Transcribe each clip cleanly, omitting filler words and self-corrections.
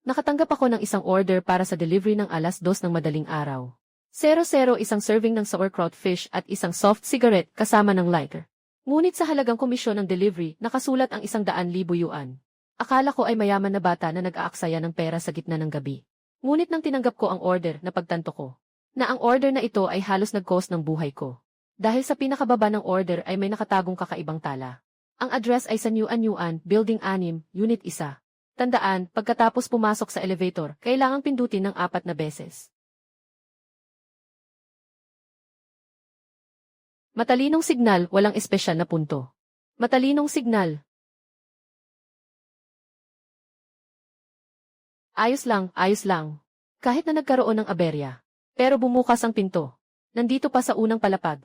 Nakatanggap ako ng isang order para sa delivery ng 2:00 ng madaling araw. 00 isang serving ng sauerkraut fish at isang soft cigarette kasama ng lighter. Ngunit sa halagang komisyon ng delivery, nakasulat ang 100,000 yuan. Akala ko ay mayaman na bata na nag-aaksaya ng pera sa gitna ng gabi. Ngunit nang tinanggap ko ang order, napagtanto ko na ang order na ito ay halos nag-cost ng buhay ko. Dahil sa pinakababa ng order ay may nakatagong kakaibang tala. Ang address ay sa New Anyuan, Building 6, Unit 1. Tandaan, pagkatapos pumasok sa elevator, kailangang pindutin ng 4 na beses. Matalinong signal, walang espesyal na punto. Matalinong signal. Ayos lang, ayos lang. Kahit na nagkaroon ng aberya. Pero bumukas ang pinto. Nandito pa sa unang palapag.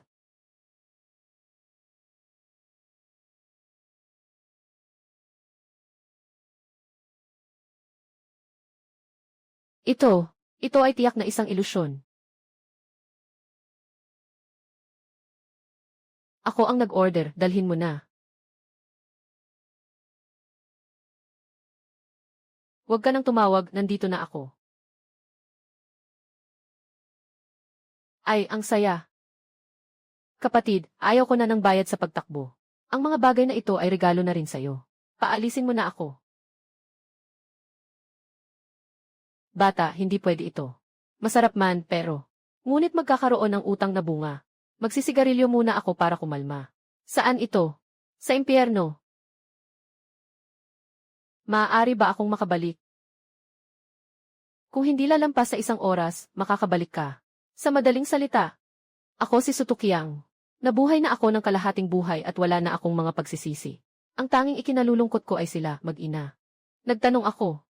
Ito ay tiyak na isang ilusyon. Ako ang nag-order, dalhin mo na. Huwag ka nang tumawag, nandito na ako. Ay, ang saya. Kapatid, ayaw ko na ng bayad sa pagtakbo. Ang mga bagay na ito ay regalo na rin sa'yo. Paalisin mo na ako. Bata, hindi pwede ito. Masarap man, pero. Ngunit magkakaroon ng utang na bunga. Magsisigarilyo muna ako para kumalma. Saan ito? Sa impyerno. Maaari ba akong makabalik? Kung hindi lalampas sa 1 oras, makakabalik ka. Sa madaling salita, ako si Sutukiang. Nabuhay na ako ng kalahating buhay at wala na akong mga pagsisisi. Ang tanging ikinalulungkot ko ay sila, mag-ina. Nagtanong ako.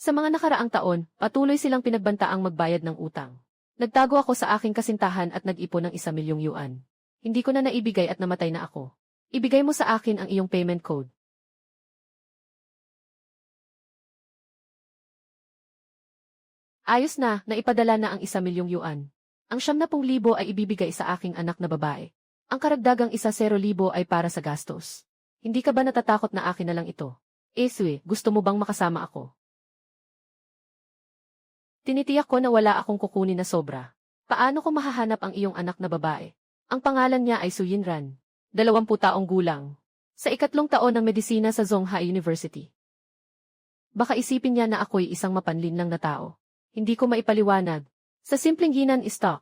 Sa mga nakaraang taon, patuloy silang pinagbantaang magbayad ng utang. Nagtago ako sa aking kasintahan at nag-ipon ng 1,000,000 yuan. Hindi ko na naibigay at namatay na ako. Ibigay mo sa akin ang iyong payment code. Ayos na, naipadala na ang 1,000,000 yuan. Ang 70,000 ay ibibigay sa aking anak na babae. Ang karagdagang 1,000 ay para sa gastos. Hindi ka ba natatakot na akin na lang ito? Eswe, gusto mo bang makasama ako? Tinitiyak ko na wala akong kukunin na sobra. Paano ko mahahanap ang iyong anak na babae? Ang pangalan niya ay Su Yinran. 20 taong gulang. Sa 2nd taon ng medisina sa Zhonghai University. Baka isipin niya na ako'y isang mapanlinlang na tao. Hindi ko maipaliwanag. Sa simpleng ginan stock.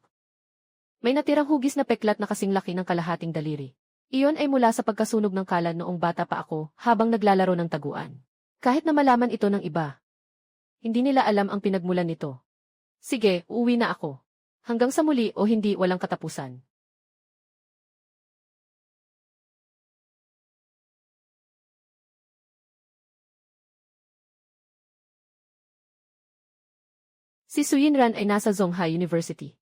May natirang hugis na peklat na kasing laki ng kalahating daliri. Iyon ay mula sa pagkasunog ng kalan noong bata pa ako habang naglalaro ng taguan. Kahit na malaman ito ng iba. Hindi nila alam ang pinagmulan nito. Sige, uuwi na ako. Hanggang sa muli o hindi walang katapusan. Si Su Yinran ay nasa Zhonghai University.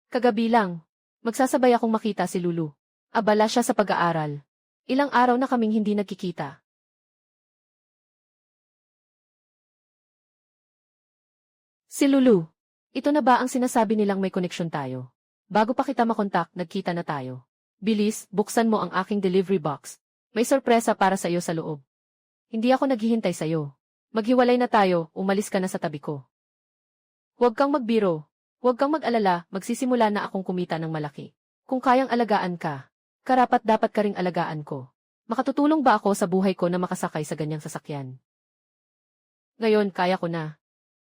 Kagabi lang, magsasabay akong makita si Lulu. Abala siya sa pag-aaral. Ilang araw na kaming hindi nagkikita. Si Lulu. Ito na ba ang sinasabi nilang may koneksyon tayo? Bago pa kita makontak, nagkita na tayo. Bilis, buksan mo ang aking delivery box. May sorpresa para sa iyo sa loob. Hindi ako naghihintay sa iyo. Maghiwalay na tayo, umalis ka na sa tabi ko. Huwag kang magbiro. Huwag kang mag-alala, magsisimula na akong kumita ng malaki. Kung kayang alagaan ka, karapat dapat ka ring alagaan ko. Makatutulong ba ako sa buhay ko na makasakay sa ganyang sasakyan? Ngayon, kaya ko na.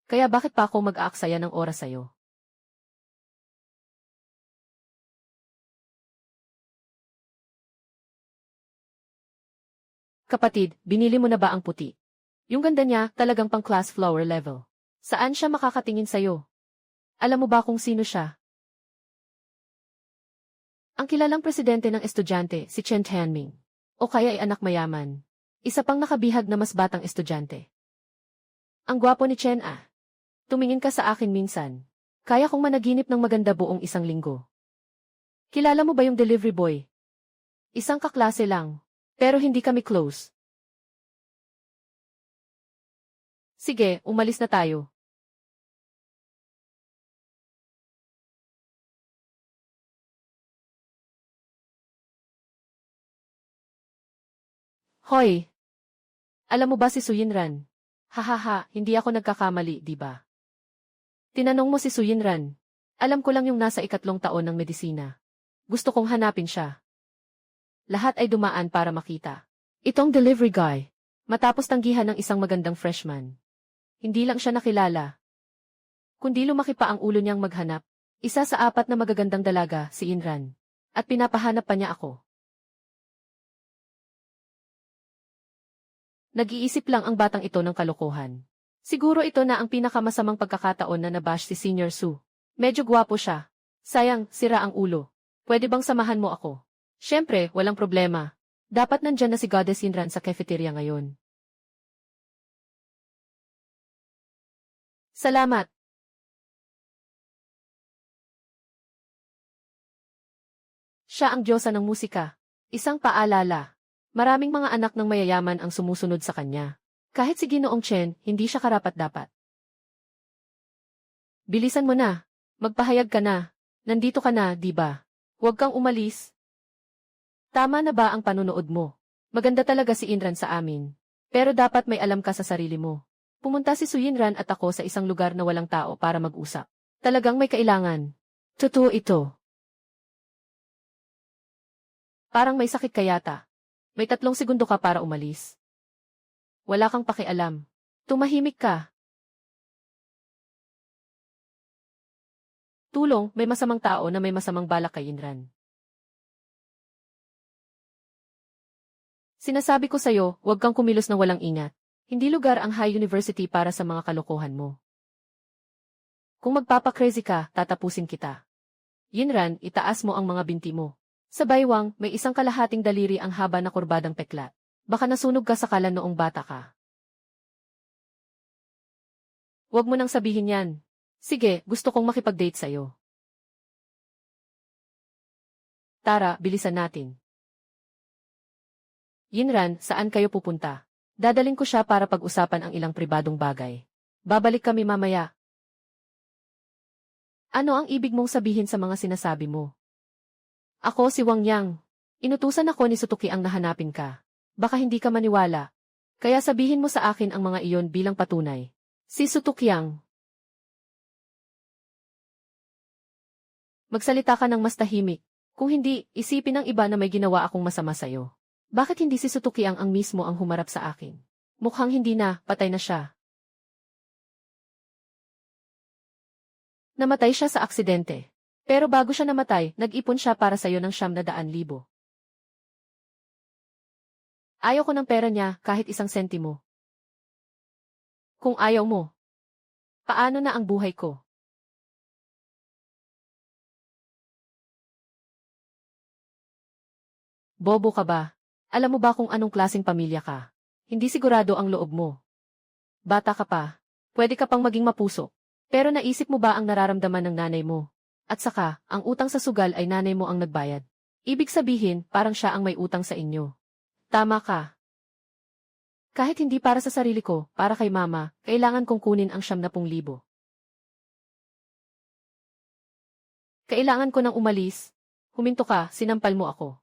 Kaya bakit pa ako mag-aaksaya ng oras sa'yo? Kapatid, binili mo na ba ang puti? Yung ganda niya, talagang pang-class flower level. Saan siya makakatingin sa'yo? Alam mo ba kung sino siya? Ang kilalang presidente ng estudyante, si Chen Tianming. O kaya ay anak mayaman. Isa pang nakabihag na mas batang estudyante. Ang gwapo ni Chen ah. Tumingin ka sa akin minsan. Kaya kong managinip ng maganda buong 1 linggo. Kilala mo ba yung delivery boy? Isang kaklase lang. Pero hindi kami close. Sige, umalis na tayo. Hoy! Alam mo ba si Suyinran? Hahaha, hindi ako nagkakamali, di ba? Tinanong mo si Suyinran. Alam ko lang yung nasa 3 taon ng medisina. Gusto kong hanapin siya. Lahat ay dumaan para makita. Itong delivery guy. Matapos tanggihan ng isang magandang freshman. Hindi lang siya nakilala. Kundi lumaki pa ang ulo niyang maghanap. Isa sa 4 na magagandang dalaga, si Inran. At pinapahanap pa niya ako. Nag-iisip lang ang batang ito ng kalokohan. Siguro ito na ang pinakamasamang pagkakataon na nabash si Senior Su. Medyo gwapo siya. Sayang, sira ang ulo. Pwede bang samahan mo ako? Siyempre, walang problema. Dapat nandyan na si Goddess Inran sa cafeteria ngayon. Salamat. Siya ang diyosa ng musika. Isang paalala. Maraming mga anak ng mayayaman ang sumusunod sa kanya. Kahit si Ginoong Chen, hindi siya karapat-dapat. Bilisan mo na. Magpahayag ka na. Nandito ka na, di ba? Huwag kang umalis. Tama na ba ang panunood mo? Maganda talaga si Inran sa amin. Pero dapat may alam ka sa sarili mo. Pumunta si Suyinran at ako sa isang lugar na walang tao para mag-usap. Talagang may kailangan. Totoo ito. Parang may sakit ka yata. May 3 segundo ka para umalis. Wala kang pakialam. Tumahimik ka. Tulong, may masamang tao na may masamang balak kay Inran. Sinasabi ko sa'yo, huwag kang kumilos na walang ingat. Hindi lugar ang high university para sa mga kalokohan mo. Kung magpapakrazy ka, tatapusin kita. Yinran, itaas mo ang mga binti mo. Sa baywang, may 1/2 daliri ang haba na kurbadang peklat. Baka nasunog ka sa kalan noong bata ka. Huwag mo nang sabihin yan. Sige, gusto kong makipag-date sa'yo. Tara, bilisan natin. Yinran, saan kayo pupunta? Dadaling ko siya para pag-usapan ang ilang pribadong bagay. Babalik kami mamaya. Ano ang ibig mong sabihin sa mga sinasabi mo? Ako si Wang Yang. Inutusan ako ni Sutuki ang nahanapin ka. Baka hindi ka maniwala. Kaya sabihin mo sa akin ang mga iyon bilang patunay. Si Sutuki Yang. Magsalita ka ng mas tahimik. Kung hindi, isipin ng iba na may ginawa akong masama sa'yo. Bakit hindi si Sutuki ang mismo ang humarap sa akin? Mukhang hindi na, patay na siya. Namatay siya sa aksidente. Pero bago siya namatay, nag-ipon siya para sa'yo ng 900,000. Ayaw ko ng pera niya kahit 1 sentimo. Kung ayaw mo, paano na ang buhay ko? Bobo ka ba? Alam mo ba kung anong klaseng pamilya ka? Hindi sigurado ang loob mo. Bata ka pa. Pwede ka pang maging mapuso. Pero naisip mo ba ang nararamdaman ng nanay mo? At saka, ang utang sa sugal ay nanay mo ang nagbayad. Ibig sabihin, parang siya ang may utang sa inyo. Tama ka. Kahit hindi para sa sarili ko, para kay mama, kailangan kong kunin ang 70,000. Kailangan ko nang umalis. Huminto ka, sinampal mo ako.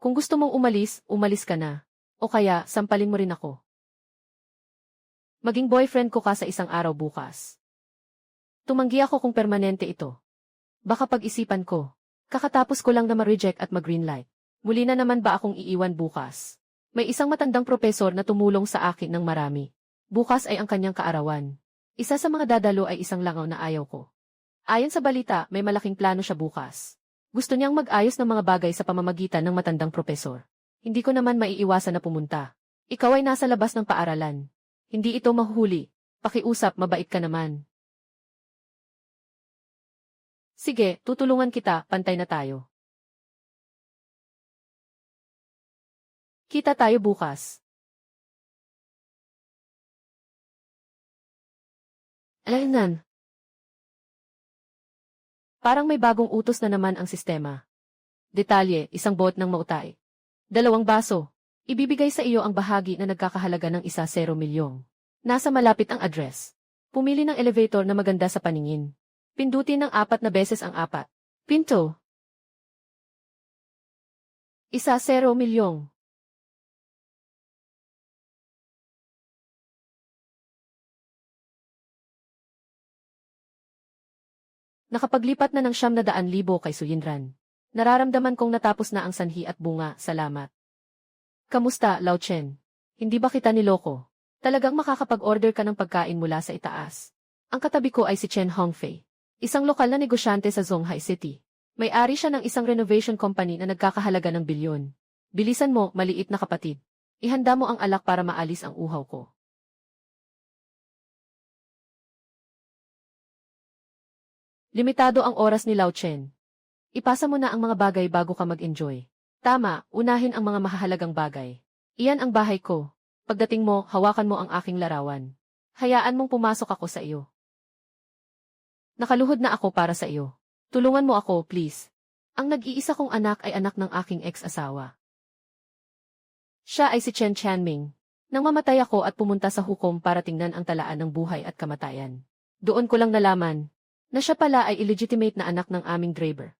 Kung gusto mong umalis, umalis ka na. O kaya, sampalin mo rin ako. Maging boyfriend ko ka sa isang araw bukas. Tumanggi ako kung permanente ito. Baka pag-isipan ko. Kakatapos ko lang na ma-reject at mag-green light. Muli na naman ba akong iiwan bukas? May isang matandang propesor na tumulong sa akin ng marami. Bukas ay ang kanyang kaarawan. Isa sa mga dadalo ay isang langaw na ayaw ko. Ayon sa balita, may malaking plano siya bukas. Gusto niyang mag-ayos ng mga bagay sa pamamagitan ng matandang propesor. Hindi ko naman maiiwasan na pumunta. Ikaw ay nasa labas ng paaralan. Hindi ito mahuhuli. Pakiusap, mabait ka naman. Sige, tutulungan kita, pantay na tayo. Kita tayo bukas. Alaynan. Parang may bagong utos na naman ang sistema. Detalye, 1 bot ng mautay. 2 baso. Ibibigay sa iyo ang bahagi na nagkakahalaga ng 1 milyong. Nasa malapit ang address. Pumili ng elevator na maganda sa paningin. Pindutin ng 4 na beses ang 4. Pinto. 1 milyong. Nakapaglipat na ng 900,000 kay Suyinran. Nararamdaman kong natapos na ang sanhi at bunga, salamat. Kamusta, Lao Chen? Hindi ba kita niloko? Talagang makakapag-order ka ng pagkain mula sa itaas. Ang katabi ko ay si Chen Hongfei, isang lokal na negosyante sa Zhonghai City. May-ari siya ng isang renovation company na nagkakahalaga ng bilyon. Bilisan mo, maliit na kapatid. Ihanda mo ang alak para maalis ang uhaw ko. Limitado ang oras ni Lao Chen. Ipasa mo na ang mga bagay bago ka mag-enjoy. Tama, unahin ang mga mahahalagang bagay. Iyan ang bahay ko. Pagdating mo, hawakan mo ang aking larawan. Hayaan mong pumasok ako sa iyo. Nakaluhod na ako para sa iyo. Tulungan mo ako, please. Ang nag-iisa kong anak ay anak ng aking ex-asawa. Siya ay si Chen Tianming. Nang mamatay ako at pumunta sa hukom para tingnan ang talaan ng buhay at kamatayan. Doon ko lang nalaman na siya pala ay illegitimate na anak ng aming driver.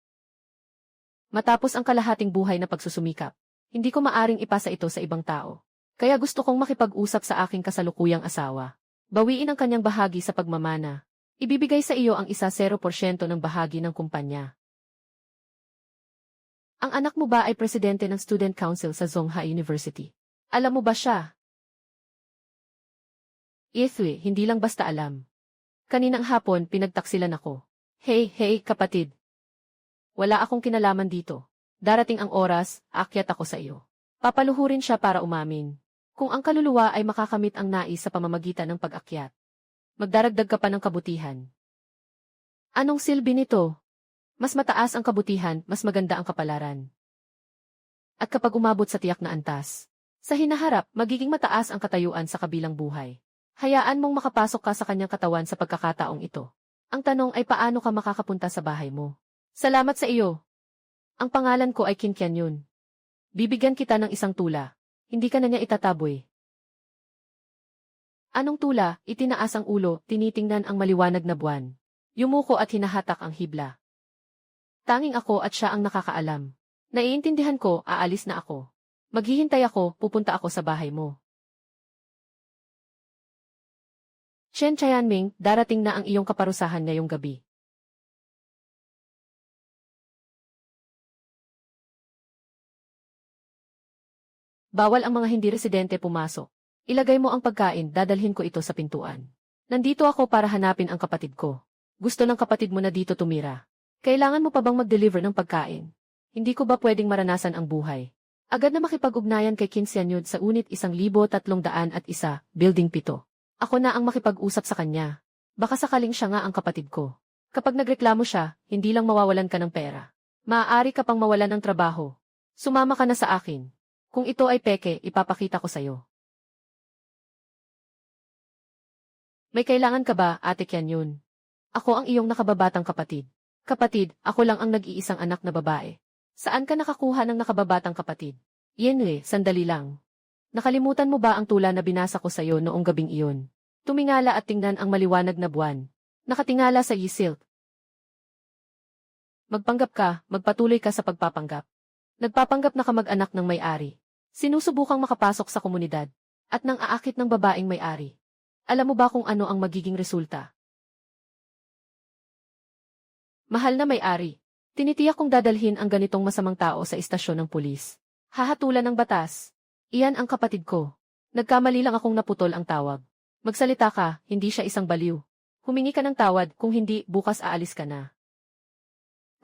Matapos ang kalahating buhay na pagsusumikap, hindi ko maaring ipasa ito sa ibang tao. Kaya gusto kong makipag-usap sa aking kasalukuyang asawa. Bawiin ang kanyang bahagi sa pagmamana. Ibibigay sa iyo ang 0% ng bahagi ng kumpanya. Ang anak mo ba ay presidente ng Student Council sa Zhonghai University? Alam mo ba siya? Ithwe, hindi lang basta alam. Kaninang hapon, pinagtaksilan ako. Hey, kapatid. Wala akong kinalaman dito. Darating ang oras, aakyat ako sa iyo. Papaluhurin siya para umamin. Kung ang kaluluwa ay makakamit ang nais sa pamamagitan ng pag-akyat. Magdaragdag ka pa ng kabutihan. Anong silbi nito? Mas mataas ang kabutihan, mas maganda ang kapalaran. At kapag umabot sa tiyak na antas, sa hinaharap, magiging mataas ang katayuan sa kabilang buhay. Hayaan mong makapasok ka sa kanyang katawan sa pagkakataong ito. Ang tanong ay paano ka makakapunta sa bahay mo? Salamat sa iyo. Ang pangalan ko ay Qin Qianyun. Bibigyan kita ng isang tula. Hindi ka na niya itataboy. Anong tula? Itinaas ang ulo, tinitingnan ang maliwanag na buwan. Yumuko at hinahatak ang hibla. Tanging ako at siya ang nakakaalam. Naiintindihan ko, aalis na ako. Maghihintay ako, pupunta ako sa bahay mo. Chen Tianming, darating na ang iyong kaparusahan ngayong gabi. Bawal ang mga hindi residente pumasok. Ilagay mo ang pagkain, dadalhin ko ito sa pintuan. Nandito ako para hanapin ang kapatid ko. Gusto ng kapatid mo na dito tumira. Kailangan mo pa bang mag-deliver ng pagkain? Hindi ko ba pwedeng maranasan ang buhay? Agad na makipag-ugnayan kay Qin Qianyun sa unit 1301, Building 7. Ako na ang makipag-usap sa kanya. Baka sakaling siya nga ang kapatid ko. Kapag nagreklamo siya, hindi lang mawawalan ka ng pera. Maaari ka pang mawalan ng trabaho. Sumama ka na sa akin. Kung ito ay peke, ipapakita ko sa'yo. May kailangan ka ba, Ate Qianyun? Ako ang iyong nakababatang kapatid. Kapatid, ako lang ang nag-iisang anak na babae. Saan ka nakakuha ng nakababatang kapatid? Yenwe, sandali lang. Nakalimutan mo ba ang tula na binasa ko sa'yo noong gabing iyon? Tumingala at tingnan ang maliwanag na buwan. Nakatingala sa yisilk. Magpanggap ka, magpatuloy ka sa pagpapanggap. Nagpapanggap na kamag-anak ng may-ari. Sinusubukang makapasok sa komunidad. At nang aakit ng babaeng may-ari. Alam mo ba kung ano ang magiging resulta? Mahal na may-ari, tinitiyak kong dadalhin ang ganitong masamang tao sa istasyon ng pulis. Hahatulan ng batas. Iyan ang kapatid ko. Nagkamali lang akong naputol ang tawag. Magsalita ka, hindi siya isang baliw. Humingi ka ng tawad, kung hindi, bukas aalis ka na.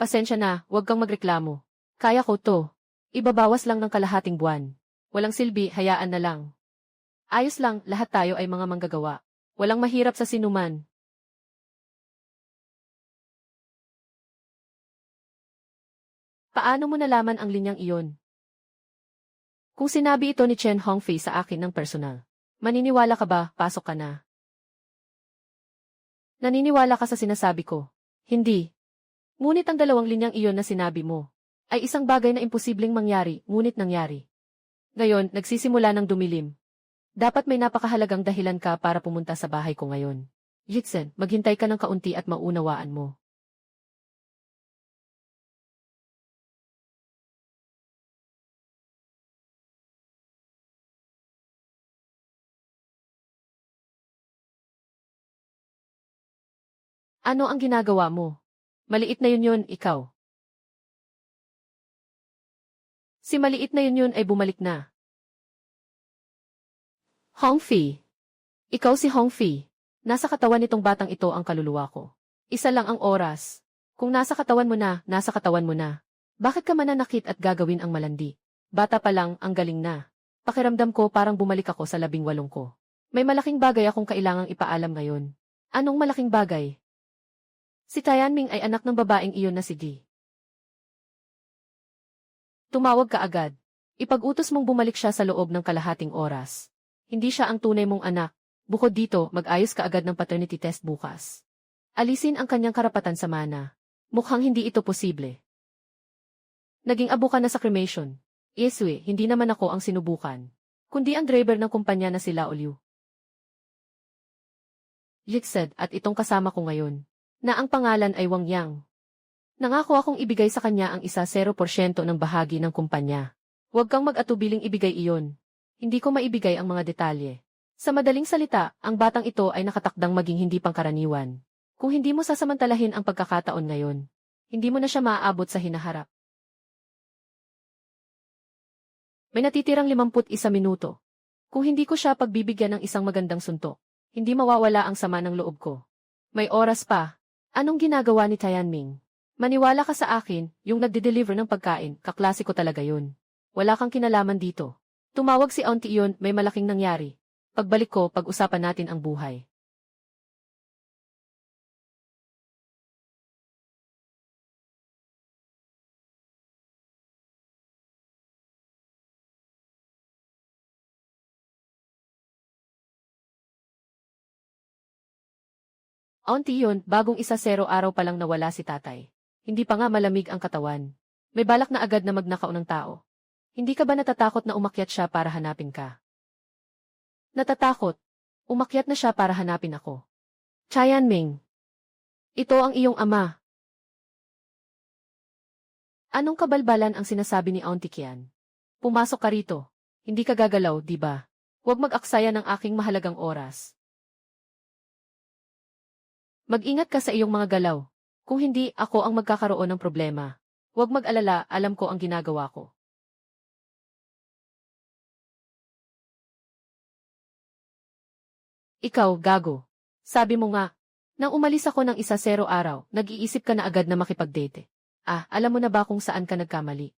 Pasensya na, huwag kang magreklamo. Kaya ko to. Ibabawas lang ng kalahating buwan. Walang silbi, hayaan na lang. Ayos lang, lahat tayo ay mga manggagawa. Walang mahirap sa sinuman. Paano mo nalaman ang linyang iyon? Kung sinabi ito ni Chen Hongfei sa akin ng personal, maniniwala ka ba, pasok ka na? Naniniwala ka sa sinasabi ko? Hindi. Ngunit ang dalawang linyang iyon na sinabi mo, ay isang bagay na imposibleng mangyari, ngunit nangyari. Ngayon, nagsisimula ng dumilim. Dapat may napakahalagang dahilan ka para pumunta sa bahay ko ngayon. Jitsen, maghintay ka ng kaunti at maunawaan mo. Ano ang ginagawa mo? Maliit na yun, ikaw. Si maliit na yun ay bumalik na. Hongfei. Ikaw si Hongfei. Nasa katawan nitong batang ito ang kaluluwa ko. Isa lang ang oras. Kung nasa katawan mo na, nasa katawan mo na. Bakit ka mananakit at gagawin ang malandi? Bata pa lang, ang galing na. Pakiramdam ko parang bumalik ako sa 18 ko. May malaking bagay akong kailangang ipaalam ngayon. Anong malaking bagay? Si Tianming ay anak ng babaeng iyon na si Di. Tumawag ka agad. Ipag-utos mong bumalik siya sa loob ng kalahating oras. Hindi siya ang tunay mong anak. Bukod dito, mag-ayos ka agad ng paternity test bukas. Alisin ang kanyang karapatan sa mana. Mukhang hindi ito posible. Naging abo ka na sa cremation. Yeswe, hindi naman ako ang sinubukan. Kundi ang driver ng kumpanya na si Lao Liu. Yixed at itong kasama ko ngayon. Na ang pangalan ay Wang Yang. Nangako akong ibigay sa kanya ang 0% ng bahagi ng kumpanya. Huwag kang mag-atubiling ibigay iyon. Hindi ko maibigay ang mga detalye. Sa madaling salita, ang batang ito ay nakatakdang maging hindi pangkaraniwan. Kung hindi mo sasamantalahin ang pagkakataon ngayon, hindi mo na siya maaabot sa hinaharap. May natitirang 51 minuto. Kung hindi ko siya pagbibigyan ng isang magandang suntok, hindi mawawala ang sama ng loob ko. May oras pa. Anong ginagawa ni Tianming? Maniwala ka sa akin, yung nagde-deliver ng pagkain, kaklase ko talaga yun. Wala kang kinalaman dito. Tumawag si Auntie iyon, may malaking nangyari. Pagbalik ko, pag-usapan natin ang buhay. Auntie iyon, bagong 1-0 araw pa lang nawala si tatay. Hindi pa nga malamig ang katawan. May balak na agad na magnakaw ng tao. Hindi ka ba natatakot na umakyat siya para hanapin ka? Natatakot. Umakyat na siya para hanapin ako. Tianming. Ito ang iyong ama. Anong kabalbalan ang sinasabi ni Auntie Kian? Pumasok ka rito. Hindi ka gagalaw, di ba? Huwag mag-aksaya ng aking mahalagang oras. Mag-ingat ka sa iyong mga galaw. Kung hindi, ako ang magkakaroon ng problema. Huwag mag-alala, alam ko ang ginagawa ko. Ikaw, gago. Sabi mo nga, nang umalis ako ng 1-0 araw, nag-iisip ka na agad na makipag-date. Alam mo na ba kung saan ka nagkamali?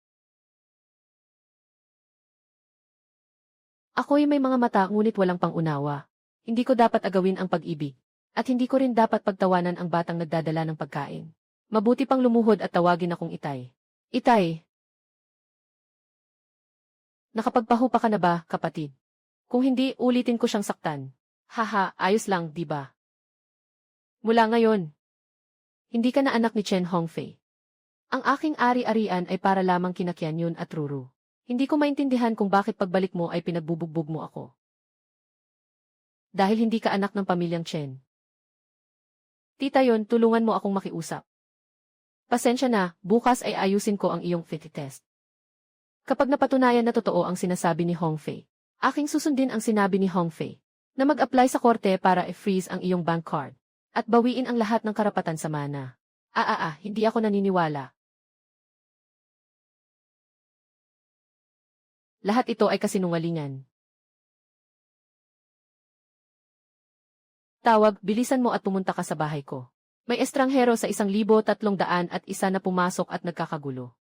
Ako'y may mga mata ngunit walang pangunawa. Hindi ko dapat agawin ang pag-ibig. At hindi ko rin dapat pagtawanan ang batang nagdadala ng pagkain. Mabuti pang lumuhod at tawagin akong Itay. Itay! Nakapagpahupa ka na ba, kapatid? Kung hindi, ulitin ko siyang saktan. Haha, ayos lang, di ba? Mula ngayon, hindi ka na anak ni Chen Hongfei. Ang aking ari-arian ay para lamang kina Qianyun at Ruru. Hindi ko maintindihan kung bakit pagbalik mo ay pinagbubugbog mo ako. Dahil hindi ka anak ng pamilyang Chen. Tita yon, tulungan mo akong makiusap. Pasensya na, bukas ay ayusin ko ang iyong fit test. Kapag napatunayan na totoo ang sinasabi ni Hongfei, aking susundin ang sinabi ni Hongfei, na mag-apply sa korte para i-freeze ang iyong bank card, at bawiin ang lahat ng karapatan sa mana. Hindi ako naniniwala. Lahat ito ay kasinungalingan. Tawag, bilisan mo at pumunta ka sa bahay ko. May estranghero sa 1,300 at isa na pumasok at nagkakagulo.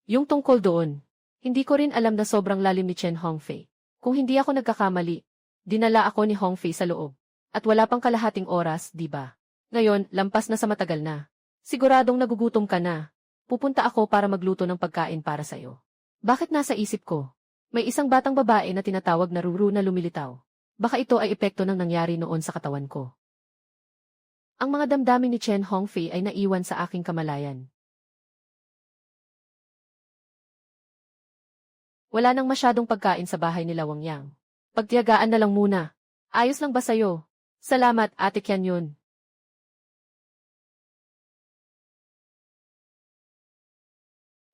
Yung tungkol doon, hindi ko rin alam na sobrang lalim ni Chen Hongfei. Kung hindi ako nagkakamali, dinala ako ni Hongfei sa loob. At wala pang kalahating oras, di ba? Ngayon, lampas na sa matagal na. Siguradong nagugutom ka na. Pupunta ako para magluto ng pagkain para sa'yo. Bakit nasa isip ko? May isang batang babae na tinatawag na Ruru na lumilitaw. Baka ito ay epekto ng nangyari noon sa katawan ko. Ang mga damdamin ni Chen Hongfei ay naiwan sa aking kamalayan. Wala nang masyadong pagkain sa bahay nila Wang Yang. Pagtiyagaan na lang muna. Ayos lang ba sa'yo? Salamat, Ate Qianyun.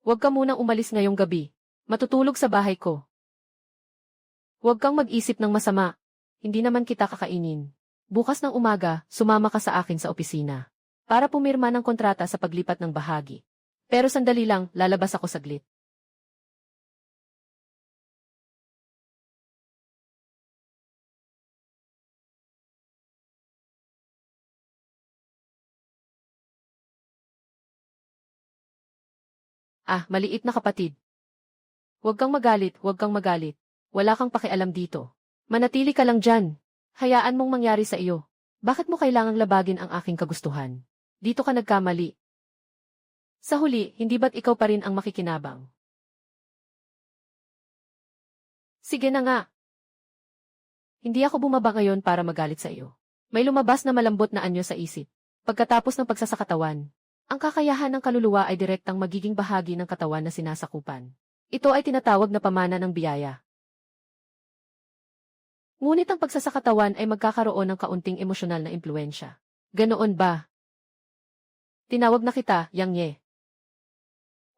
Huwag ka munang umalis ngayong gabi. Matutulog sa bahay ko. Huwag kang mag-isip ng masama. Hindi naman kita kakainin. Bukas ng umaga, sumama ka sa akin sa opisina. Para pumirma ng kontrata sa paglipat ng bahagi. Pero sandali lang, lalabas ako saglit. Ah, maliit na kapatid. Huwag kang magalit, huwag kang magalit. Wala kang pakialam dito. Manatili ka lang dyan. Hayaan mong mangyari sa iyo. Bakit mo kailangang labagin ang aking kagustuhan? Dito ka nagkamali. Sa huli, hindi ba't ikaw pa rin ang makikinabang? Sige na nga. Hindi ako bumaba ngayon para magalit sa iyo. May lumabas na malambot na anyo sa isip. Pagkatapos ng pagsasakatawan, ang kakayahan ng kaluluwa ay direktang magiging bahagi ng katawan na sinasakupan. Ito ay tinatawag na pamana ng biyaya. Ngunit ang pagsasakatawan ay magkakaroon ng kaunting emosyonal na impluensya. Ganoon ba? Tinawag na kita, Yang Ye.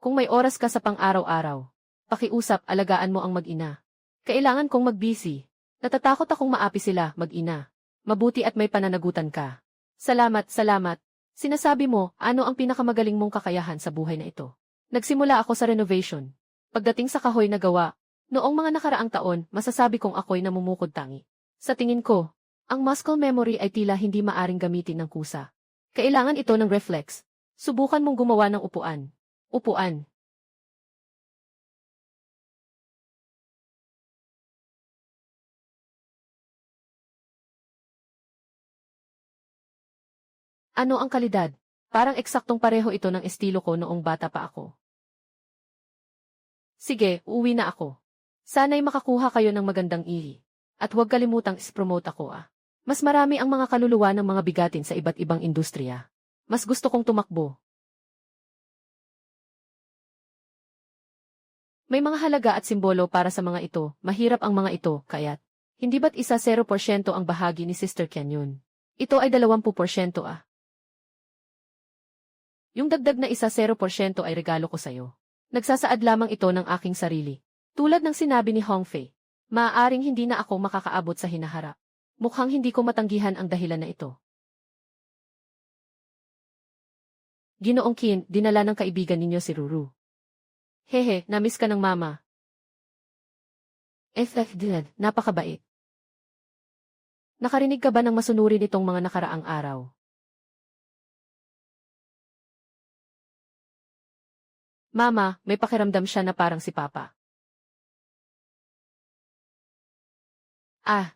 Kung may oras ka sa pang-araw-araw, pakiusap, alagaan mo ang mag-ina. Kailangan kong mag-busy. Natatakot akong maapi sila, mag-ina. Mabuti at may pananagutan ka. Salamat, salamat. Sinasabi mo, ano ang pinakamagaling mong kakayahan sa buhay na ito? Nagsimula ako sa renovation. Pagdating sa kahoy na gawa, noong mga nakaraang taon, masasabi kong ako'y namumukod tangi. Sa tingin ko, ang muscle memory ay tila hindi maaring gamitin ng kusa. Kailangan ito ng reflex. Subukan mong gumawa ng upuan. Upuan. Ano ang kalidad? Parang eksaktong pareho ito ng estilo ko noong bata pa ako. Sige, uuwi na ako. Sana'y makakuha kayo ng magandang ihi. At huwag kalimutang ispromote ako ah. Mas marami ang mga kaluluwa ng mga bigatin sa iba't ibang industriya. Mas gusto kong tumakbo. May mga halaga at simbolo para sa mga ito, mahirap ang mga ito, kaya't hindi ba't isa 0% ang bahagi ni Sister Canyon? Ito ay 20% ah. Yung dagdag na isa 0% ay regalo ko sa'yo. Nagsasaad lamang ito ng aking sarili. Tulad ng sinabi ni Hongfei, maaaring hindi na ako makakaabot sa hinaharap. Mukhang hindi ko matanggihan ang dahilan na ito. Ginoong Qin, dinala ng kaibigan ninyo si Ruru. Hehe, namiss ka ng mama. Dad, napakabait. Nakarinig ka ba ng masunurin itong mga nakaraang araw? Mama, may pakiramdam siya na parang si Papa. Ah.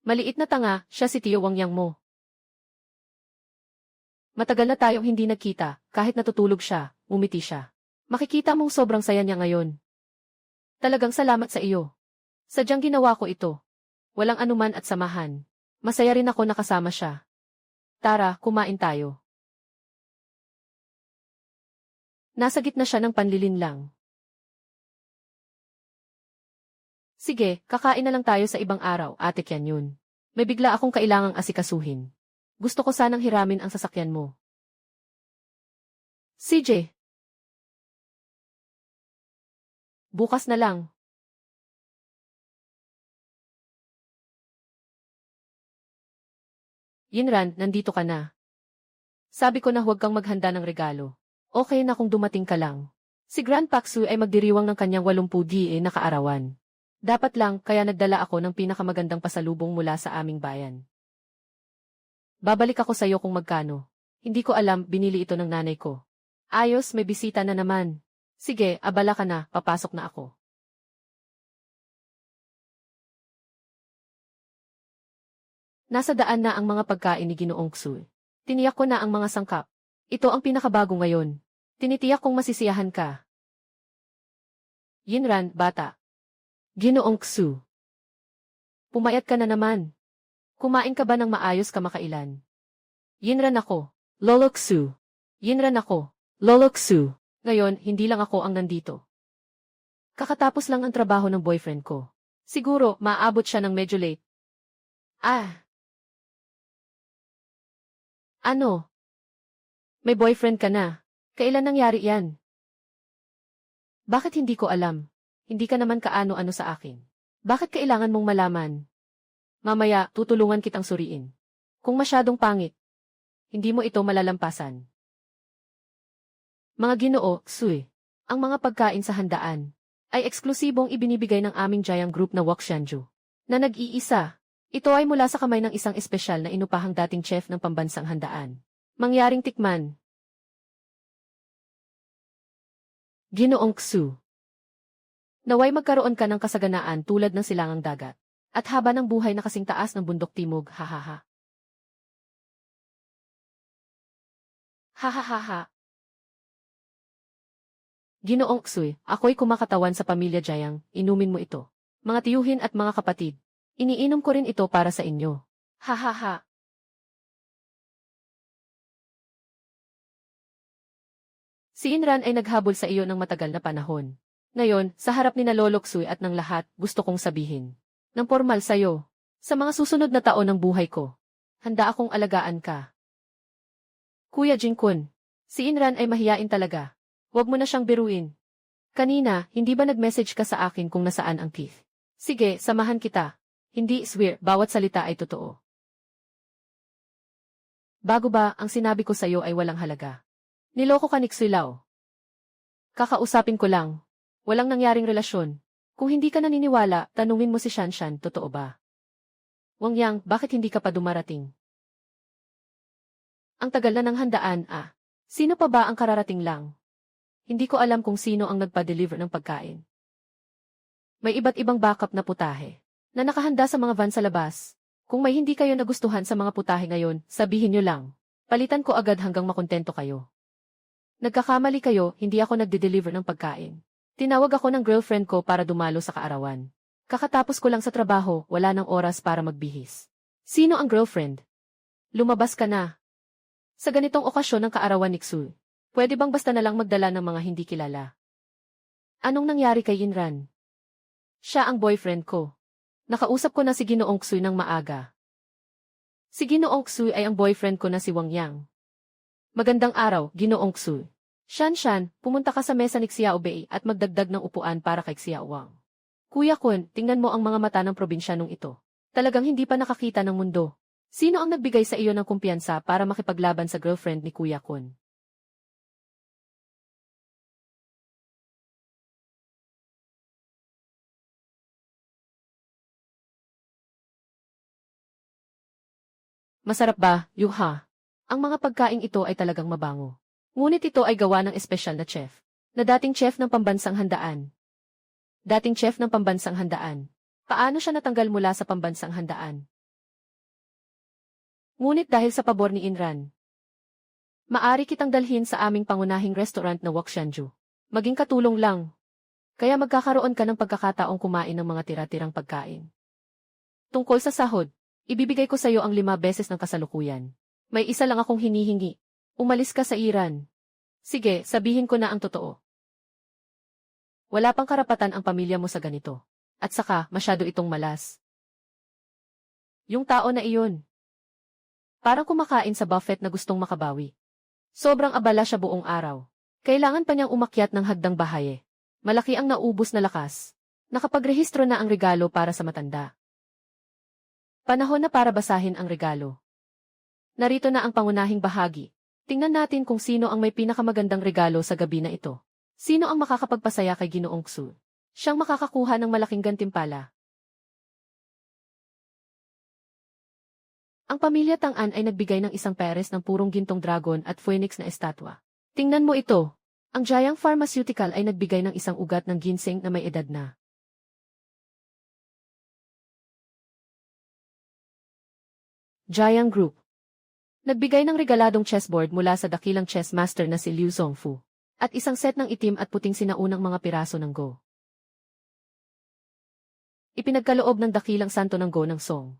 Maliit na tanga, siya si Tio Wang Yang mo. Matagal na tayong hindi nagkita, kahit natutulog siya, umiti siya. Makikita mong sobrang saya niya ngayon. Talagang salamat sa iyo. Sadyang ginawa ko ito. Walang anuman at samahan. Masaya rin ako nakasama siya. Tara, kumain tayo. Nasa gitna siya ng panlilinlang. Sige, kakain na lang tayo sa ibang araw, Ate Canyon. May bigla akong kailangang asikasuhin. Gusto ko sanang hiramin ang sasakyan mo. CJ. Bukas na lang. Yinran, nandito ka na. Sabi ko na huwag kang maghanda ng regalo. Okay na kung dumating ka lang. Si Grand Paxu ay magdiriwang ng kanyang 80 DA na kaarawan. Dapat lang, kaya nagdala ako ng pinakamagandang pasalubong mula sa aming bayan. Babalik ako sa iyo kung magkano. Hindi ko alam, binili ito ng nanay ko. Ayos, may bisita na naman. Sige, abala ka na, papasok na ako. Nasa daan na ang mga pagkain ni Ginoong Xu. Tiniyak ko na ang mga sangkap. Ito ang pinakabago ngayon. Tinitiyak kong masisiyahan ka. Yinran, bata. Ginoong Xu. Pumayat ka na naman. Kumain ka ba ng maayos kamakailan? Yinran ako. Lolo Xu. Yinran ako. Lolo Xu. Ngayon, hindi lang ako ang nandito. Kakatapos lang ang trabaho ng boyfriend ko. Siguro, maaabot siya ng medyo late. Ah. Ano? May boyfriend ka na. Kailan nangyari yan? Bakit hindi ko alam? Hindi ka naman kaano-ano sa akin. Bakit kailangan mong malaman? Mamaya, tutulungan kitang suriin. Kung masyadong pangit, hindi mo ito malalampasan. Mga Ginoo, Sui, ang mga pagkain sa handaan ay eksklusibong ibinibigay ng aming Giant Group na Wakshanju, na nag-iisa. Ito ay mula sa kamay ng isang espesyal na inupahang dating chef ng pambansang handaan. Mangyaring tikman. Ginoong Xu. Naway magkaroon ka ng kasaganaan tulad ng silangang dagat, at haba ng buhay na kasing taas ng bundok timog, hahaha. Hahaha. Ginoong Xu, ako'y kumakatawan sa pamilya Jiang, inumin mo ito. Mga tiyuhin at mga kapatid, iniinom ko rin ito para sa inyo. Hahaha. Si Inran ay naghabol sa iyo ng matagal na panahon. Ngayon, sa harap ni na Lolo Xu at ng lahat, gusto kong sabihin. Nang formal sa'yo, sa mga susunod na taon ng buhay ko, handa akong alagaan ka. Kuya Jingkun, si Inran ay mahiyain talaga. Huwag mo na siyang biruin. Kanina, hindi ba nag-message ka sa akin kung nasaan ang Keith? Sige, samahan kita. Hindi swear, bawat salita ay totoo. Bago ba, ang sinabi ko sa'yo ay walang halaga. Niloko ka ni Xilao. Kakausapin ko lang. Walang nangyaring relasyon. Kung hindi ka naniniwala, tanungin mo si Shanshan, totoo ba? Wang Yang, bakit hindi ka pa dumarating? Ang tagal na ng handaan, ah. Sino pa ba ang kararating lang? Hindi ko alam kung sino ang nagpa-deliver ng pagkain. May iba't ibang backup na putahe na nakahanda sa mga van sa labas. Kung may hindi kayo nagustuhan sa mga putahe ngayon, sabihin nyo lang. Palitan ko agad hanggang makontento kayo. Nagkakamali kayo, hindi ako nagde-deliver ng pagkain. Tinawag ako ng girlfriend ko para dumalo sa kaarawan. Kakatapos ko lang sa trabaho, wala nang oras para magbihis. Sino ang girlfriend? Lumabas ka na. Sa ganitong okasyon ng kaarawan ni Xu, pwede bang basta na lang magdala ng mga hindi kilala? Anong nangyari kay Inran? Siya ang boyfriend ko. Nakausap ko na si Ginoong Xu ng maaga. Si Ginoong Xu ay ang boyfriend ko na si Wang Yang. Magandang araw, Ginoong Xu. Shanshan, pumunta ka sa mesa ni Xiao Bei at magdagdag ng upuan para kay Xiao Wang. Kuya Kun, tingnan mo ang mga mata ng probinsyanong ito. Talagang hindi pa nakakita ng mundo. Sino ang nagbigay sa iyo ng kumpiyansa para makipaglaban sa girlfriend ni Kuya Kun? Masarap ba, Yuha? Ang mga pagkaing ito ay talagang mabango. Ngunit ito ay gawa ng espesyal na chef, na dating chef ng pambansang handaan. Dating chef ng pambansang handaan. Paano siya natanggal mula sa pambansang handaan? Ngunit dahil sa pabor ni Inran, maari kitang dalhin sa aming pangunahing restaurant na Wakshanju. Maging katulong lang. Kaya magkakaroon ka ng pagkakataong kumain ng mga tira-tirang pagkain. Tungkol sa sahod, ibibigay ko sa iyo ang 5 beses ng kasalukuyan. May isa lang akong hinihingi. Umalis ka sa Iran. Sige, sabihin ko na ang totoo. Wala pang karapatan ang pamilya mo sa ganito. At saka, masyado itong malas. Yung tao na iyon. Parang kumakain sa buffet na gustong makabawi. Sobrang abala siya buong araw. Kailangan pa niyang umakyat ng hagdang bahaye. Malaki ang naubos na lakas. Nakapagrehistro na ang regalo para sa matanda. Panahon na para basahin ang regalo. Narito na ang pangunahing bahagi. Tingnan natin kung sino ang may pinakamagandang regalo sa gabi na ito. Sino ang makakapagpasaya kay Ginoong Xu? Siyang makakakuha ng malaking gantimpala. Ang pamilya Tang-an ay nagbigay ng isang peres ng purong gintong dragon at phoenix na estatwa. Tingnan mo ito. Ang Jiang Pharmaceutical ay nagbigay ng isang ugat ng ginseng na may edad na. Jiang Group. Nagbigay ng regaladong chessboard mula sa dakilang chess master na si Liu Zongfu, at isang set ng itim at puting sinaunang mga piraso ng Go. Ipinagkaloob ng dakilang santo ng Go ng Song.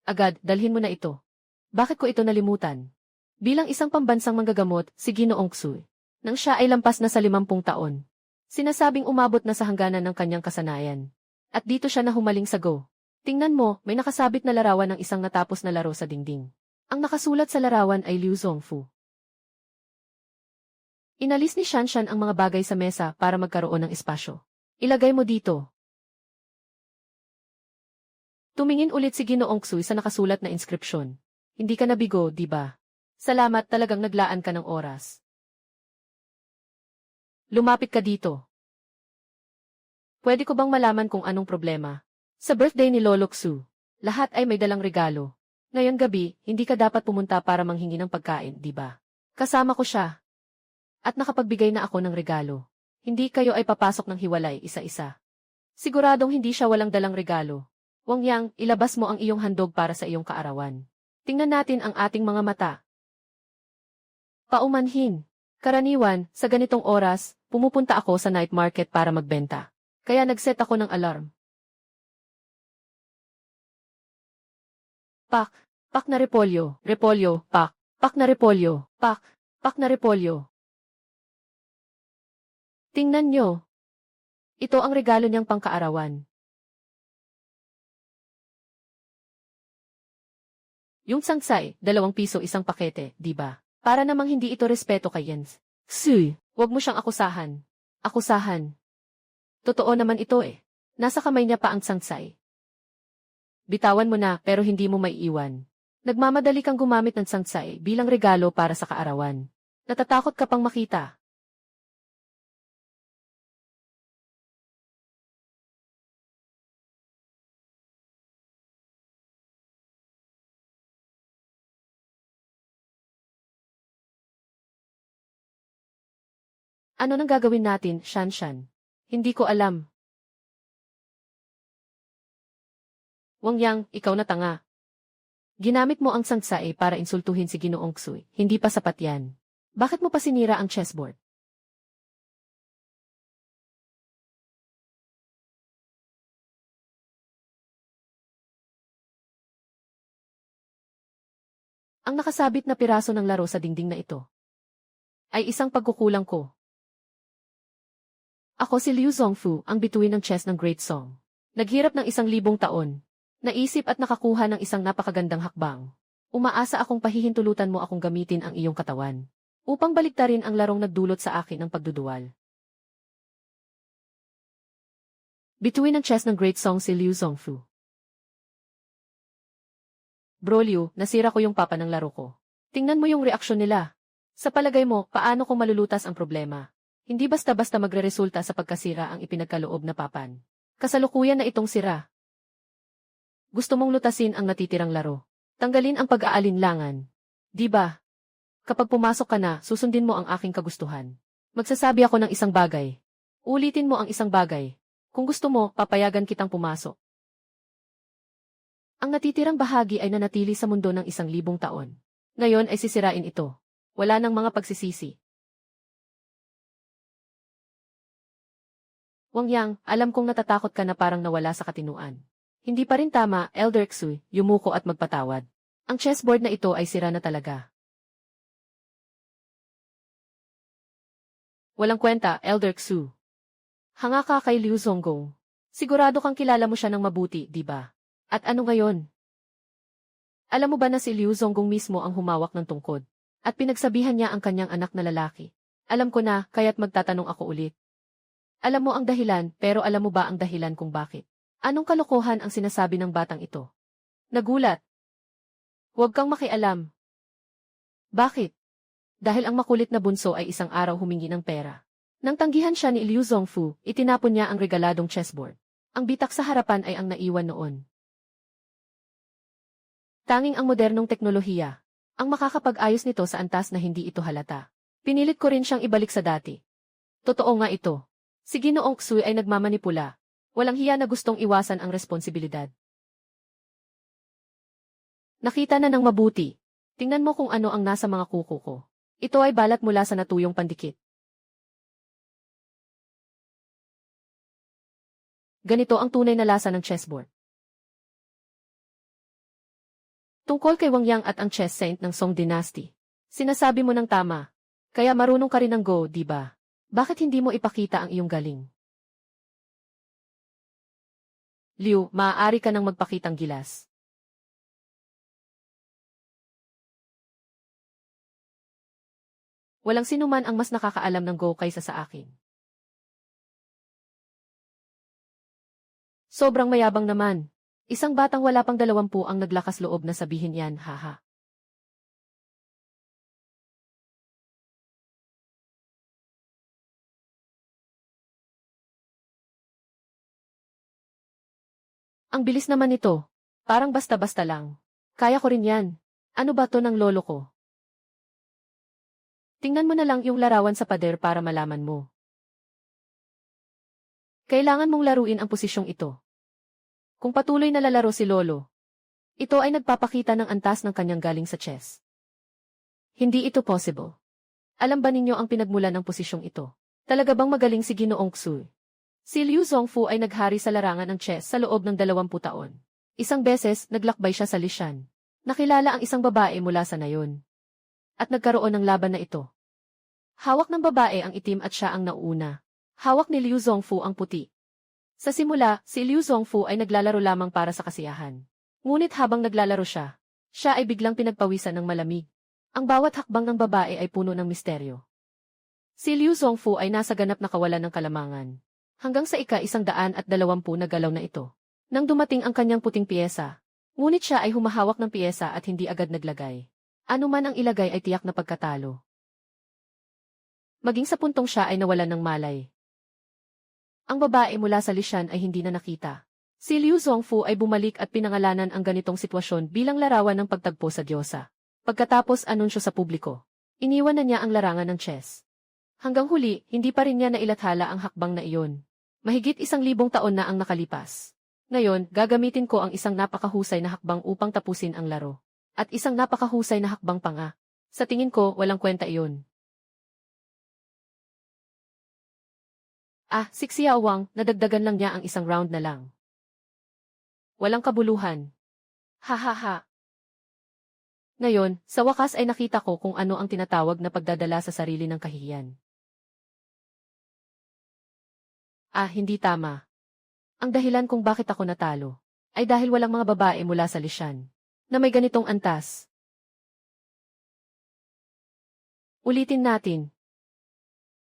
Agad, dalhin mo na ito. Bakit ko ito nalimutan? Bilang isang pambansang manggagamot, si Ginoong Xu, nang siya ay lampas na sa 50 taon. Sinasabing umabot na sa hangganan ng kanyang kasanayan. At dito siya nahumaling sa Go. Tingnan mo, may nakasabit na larawan ng isang natapos na laro sa dingding. Ang nakasulat sa larawan ay Liu Zongfu. Inalis ni Shanshan ang mga bagay sa mesa para magkaroon ng espasyo. Ilagay mo dito. Tumingin ulit si Ginoong Xu sa nakasulat na inskripsyon. Hindi ka nabigo, di ba? Salamat, talagang naglaan ka ng oras. Lumapit ka dito. Pwede ko bang malaman kung anong problema? Sa birthday ni Lolo Xu, lahat ay may dalang regalo. Ngayon gabi, hindi ka dapat pumunta para manghingi ng pagkain, di ba? Kasama ko siya. At nakapagbigay na ako ng regalo. Hindi kayo ay papasok ng hiwalay isa-isa. Siguradong hindi siya walang dalang regalo. Wang Yang, ilabas mo ang iyong handog para sa iyong kaarawan. Tingnan natin ang ating mga mata. Paumanhin. Karaniwan, sa ganitong oras, pumupunta ako sa night market para magbenta. Kaya nagset ako ng alarm. Pak, pak na repolyo, repolyo, pak na repolyo, pak na repolyo. Tingnan nyo. Ito ang regalo niyang pangkaarawan. Yung sangsay, 2 piso isang pakete, di ba? Para namang hindi ito respeto kay Jens. Suy, wag mo siyang akusahan. Akusahan. Totoo naman ito eh. Nasa kamay niya pa ang sangsay. Bitawan mo na pero hindi mo maiiwan. Nagmamadali kang gumamit ng sangsay bilang regalo para sa kaarawan. Natatakot ka pang makita. Ano nang gagawin natin, Shanshan? Hindi ko alam. Wang Yang, ikaw na tanga. Ginamit mo ang sangsay para insultuhin si Ginoong Xu. Hindi pa sapat yan. Bakit mo pa sinira ang chessboard? Ang nakasabit na piraso ng laro sa dingding na ito ay isang pagkukulang ko. Ako si Liu Zongfu, ang bituin ng chess ng Great Song. Naghirap ng 1,000 taon. Naisip at nakakuha ng isang napakagandang hakbang. Umaasa akong pahihintulutan mo akong gamitin ang iyong katawan upang baliktarin ang larong nagdulot sa akin ng pagduduwal. Bituin ng chess ng Great Song si Liu Zongfu. Bro Liu, nasira ko yung papa ng laro ko. Tingnan mo yung reaksyon nila. Sa palagay mo, paano kung malulutas ang problema? Hindi basta-basta magreresulta sa pagkasira ang ipinagkaloob na papan. Kasalukuyan na itong sira. Gusto mong lutasin ang natitirang laro. Tanggalin ang pag-aalinlangan. Di ba? Kapag pumasok ka na, susundin mo ang aking kagustuhan. Magsasabi ako ng isang bagay. Ulitin mo ang isang bagay. Kung gusto mo, papayagan kitang pumasok. Ang natitirang bahagi ay nanatili sa mundo ng 1,000 taon. Ngayon ay sisirain ito. Wala nang mga pagsisisi. Wang Yang, alam kong natatakot ka na parang nawala sa katinuan. Hindi pa rin tama, Elder Xu, yumuko at magpatawad. Ang chessboard na ito ay sira na talaga. Walang kwenta, Elder Xu. Hanga ka kay Liu Zonggong. Sigurado kang kilala mo siya ng mabuti, di ba? At ano ngayon? Alam mo ba na si Liu Zonggong mismo ang humawak ng tungkod? At pinagsabihan niya ang kanyang anak na lalaki. Alam ko na, kaya't magtatanong ako ulit. Alam mo ang dahilan, pero alam mo ba ang dahilan kung bakit? Anong kalokohan ang sinasabi ng batang ito? Nagulat. Huwag kang makialam. Bakit? Dahil ang makulit na bunso ay isang araw humingi ng pera. Nang tanggihan siya ni Liu Zongfu, itinapon niya ang regaladong chessboard. Ang bitak sa harapan ay ang naiwan noon. Tanging ang modernong teknolohiya ang makakapag-ayos nito sa antas na hindi ito halata. Pinilit ko rin siyang ibalik sa dati. Totoo nga ito. Si Ginoong Xu ay nagmamanipula. Walang hiya na gustong iwasan ang responsibilidad. Nakita na ng mabuti. Tingnan mo kung ano ang nasa mga kuko ko. Ito ay balat mula sa natuyong pandikit. Ganito ang tunay na lasa ng chessboard. Tungkol kay Wang Yang at ang chess saint ng Song Dynasty. Sinasabi mo ng tama. Kaya marunong ka rin ng Go, di ba? Bakit hindi mo ipakita ang iyong galing? Liu, maaari ka nang magpakitang gilas. Walang sinuman ang mas nakakaalam ng Go kaysa sa akin. Sobrang mayabang naman. Isang batang wala pang 20 ang naglakas loob na sabihin yan, haha. Ang bilis naman nito. Parang basta-basta lang. Kaya ko rin yan. Ano ba to ng lolo ko? Tingnan mo na lang yung larawan sa pader para malaman mo. Kailangan mong laruin ang posisyong ito. Kung patuloy na lalaro si lolo, ito ay nagpapakita ng antas ng kanyang galing sa chess. Hindi ito possible. Alam ba ninyo ang pinagmulan ng posisyong ito? Talaga bang magaling si Ginoong Xu? Si Liu Zongfu ay naghari sa larangan ng chess sa loob ng 20 taon. Isang beses, naglakbay siya sa Lishan. Nakilala ang isang babae mula sa nayon. At nagkaroon ng laban na ito. Hawak ng babae ang itim at siya ang nauuna. Hawak ni Liu Zongfu ang puti. Sa simula, si Liu Zongfu ay naglalaro lamang para sa kasiyahan. Ngunit habang naglalaro siya, siya ay biglang pinagpawisan ng malamig. Ang bawat hakbang ng babae ay puno ng misteryo. Si Liu Zongfu ay nasa ganap na kawalan ng kalamangan. Hanggang sa ika-120 na galaw na ito. Nang dumating ang kanyang puting piyesa, ngunit siya ay humahawak ng piyesa at hindi agad naglagay. Ano man ang ilagay ay tiyak na pagkatalo. Maging sa puntong siya ay nawalan ng malay. Ang babae mula sa Lishan ay hindi na nakita. Si Liu Zongfu ay bumalik at pinangalanan ang ganitong sitwasyon bilang larawan ng pagtagpo sa diyosa. Pagkatapos anunsyo sa publiko, iniwan na niya ang larangan ng chess. Hanggang huli, hindi pa rin niya nailathala ang hakbang na iyon. Mahigit 1,000 taon na ang nakalipas. Ngayon, gagamitin ko ang isang napakahusay na hakbang upang tapusin ang laro. At isang napakahusay na hakbang pa nga. Sa tingin ko, walang kwenta iyon. Si Xiao Wang, nadagdagan lang niya ang isang round na lang. Walang kabuluhan. Ha. Ngayon, sa wakas ay nakita ko kung ano ang tinatawag na pagdadala sa sarili ng kahihiyan. Hindi tama. Ang dahilan kung bakit ako natalo ay dahil walang mga babae mula sa Lishan na may ganitong antas. Ulitin natin.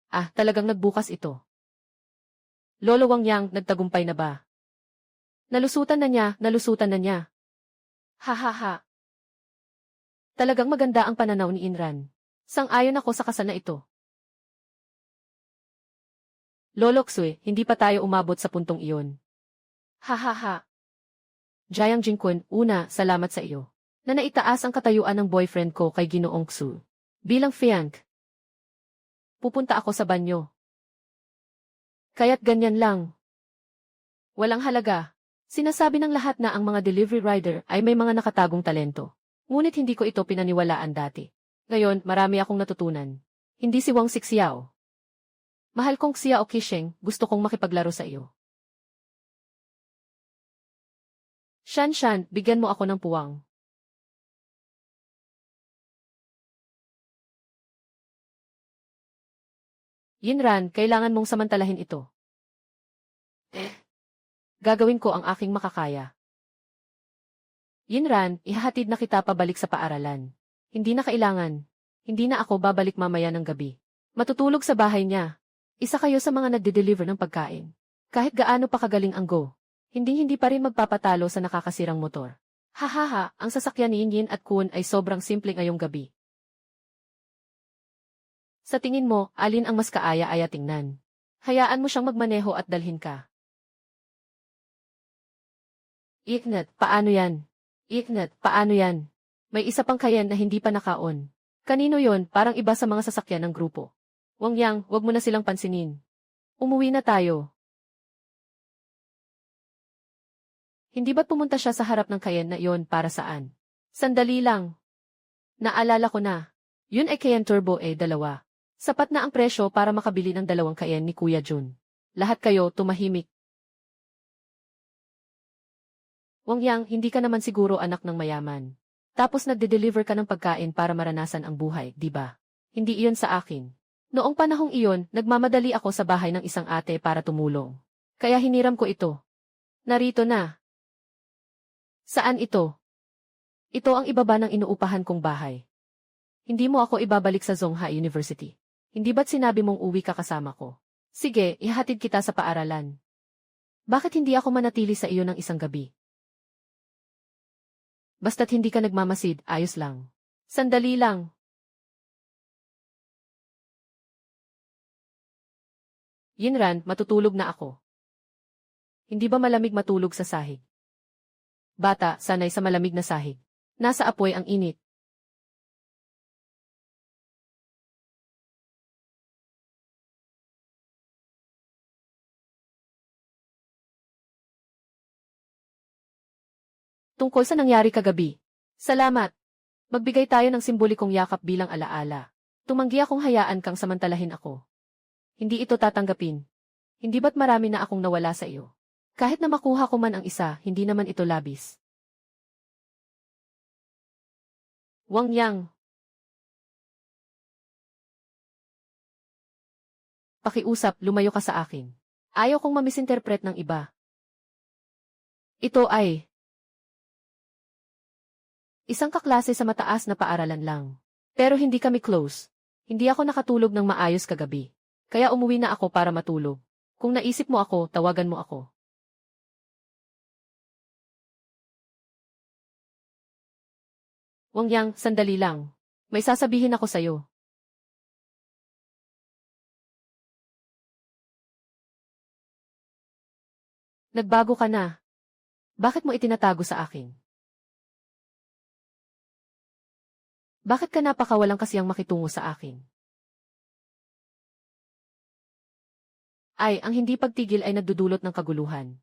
Talagang nagbukas ito. Lolo Wang Yang, nagtagumpay na ba? Nalusutan na niya. Ha. Talagang maganda ang pananaw ni Inran. Sang-ayon ako sa kasal na ito. Lolo Xue, hindi pa tayo umabot sa puntong iyon. Ha. Jiang Jingkun, una, salamat sa iyo. Na naitaas ang katayuan ng boyfriend ko kay Ginoong Xu. Bilang fiancé, pupunta ako sa banyo. Kaya't ganyan lang. Walang halaga. Sinasabi ng lahat na ang mga delivery rider ay may mga nakatagong talento. Ngunit hindi ko ito pinaniwalaan dati. Ngayon, marami akong natutunan. Hindi si Wang Xiao. Mahal kong Xiao Qisheng, gusto kong makipaglaro sa iyo. Shan, bigyan mo ako ng puwang. Yinran, kailangan mong samantalahin ito. Gagawin ko ang aking makakaya. Yinran, ihahatid na kita pabalik sa paaralan. Hindi na kailangan. Hindi na ako babalik mamaya ng gabi. Matutulog sa bahay niya. Isa kayo sa mga nagde-deliver ng pagkain. Kahit gaano pa kagaling ang Go, hindi pa rin magpapatalo sa nakakasirang motor. Ha, ang sasakyan ni Yin at Kun ay sobrang simple ngayong gabi. Sa tingin mo, alin ang mas kaaya-aya tingnan? Hayaan mo siyang magmaneho at dalhin ka. Ignat, paano yan? May isa pang kayen na hindi pa nakaon. Kanino yon? Parang iba sa mga sasakyan ng grupo. Wang Yang, wag mo na silang pansinin. Umuwi na tayo. Hindi ba't pumunta siya sa harap ng kayen na iyon para saan? Sandali lang. Naalala ko na. Yun ay Cayenne Turbo 2. Sapat na ang presyo para makabili ng 2 Cayenne ni Kuya Jun. Lahat kayo tumahimik. Wang Yang, hindi ka naman siguro anak ng mayaman. Tapos nagde-deliver ka ng pagkain para maranasan ang buhay, di ba? Hindi iyon sa akin. Noong panahong iyon, nagmamadali ako sa bahay ng isang ate para tumulong. Kaya hiniram ko ito. Narito na. Saan ito? Ito ang ibaba ng inuupahan kong bahay. Hindi mo ako ibabalik sa Zhongha University. Hindi ba't sinabi mong uwi ka kasama ko? Sige, ihatid kita sa paaralan. Bakit hindi ako manatili sa iyo ng isang gabi? Basta't hindi ka nagmamasid, ayos lang. Sandali lang. Yinran, matutulog na ako. Hindi ba malamig matulog sa sahig? Bata, sanay sa malamig na sahig. Nasa apoy ang init. Tungkol sa nangyari kagabi. Salamat. Magbigay tayo ng simbolikong yakap bilang alaala. Tumanggi akong hayaan kang samantalahin ako. Hindi ito tatanggapin. Hindi ba't marami na akong nawala sa iyo? Kahit na makuha ko man ang isa, hindi naman ito labis. Wang Yang. Pakiusap, lumayo ka sa akin. Ayaw kong mamisinterpret ng iba. Ito ay isang kaklase sa mataas na paaralan lang. Pero hindi kami close. Hindi ako nakatulog ng maayos kagabi. Kaya umuwi na ako para matulog. Kung naisip mo ako, tawagan mo ako. Wang Yang, sandali lang. May sasabihin ako sa'yo. Nagbago ka na. Bakit mo itinatago sa akin? Bakit ka napakawalang kasiyang makitungo sa akin? Ay, ang hindi pagtigil ay nagdudulot ng kaguluhan.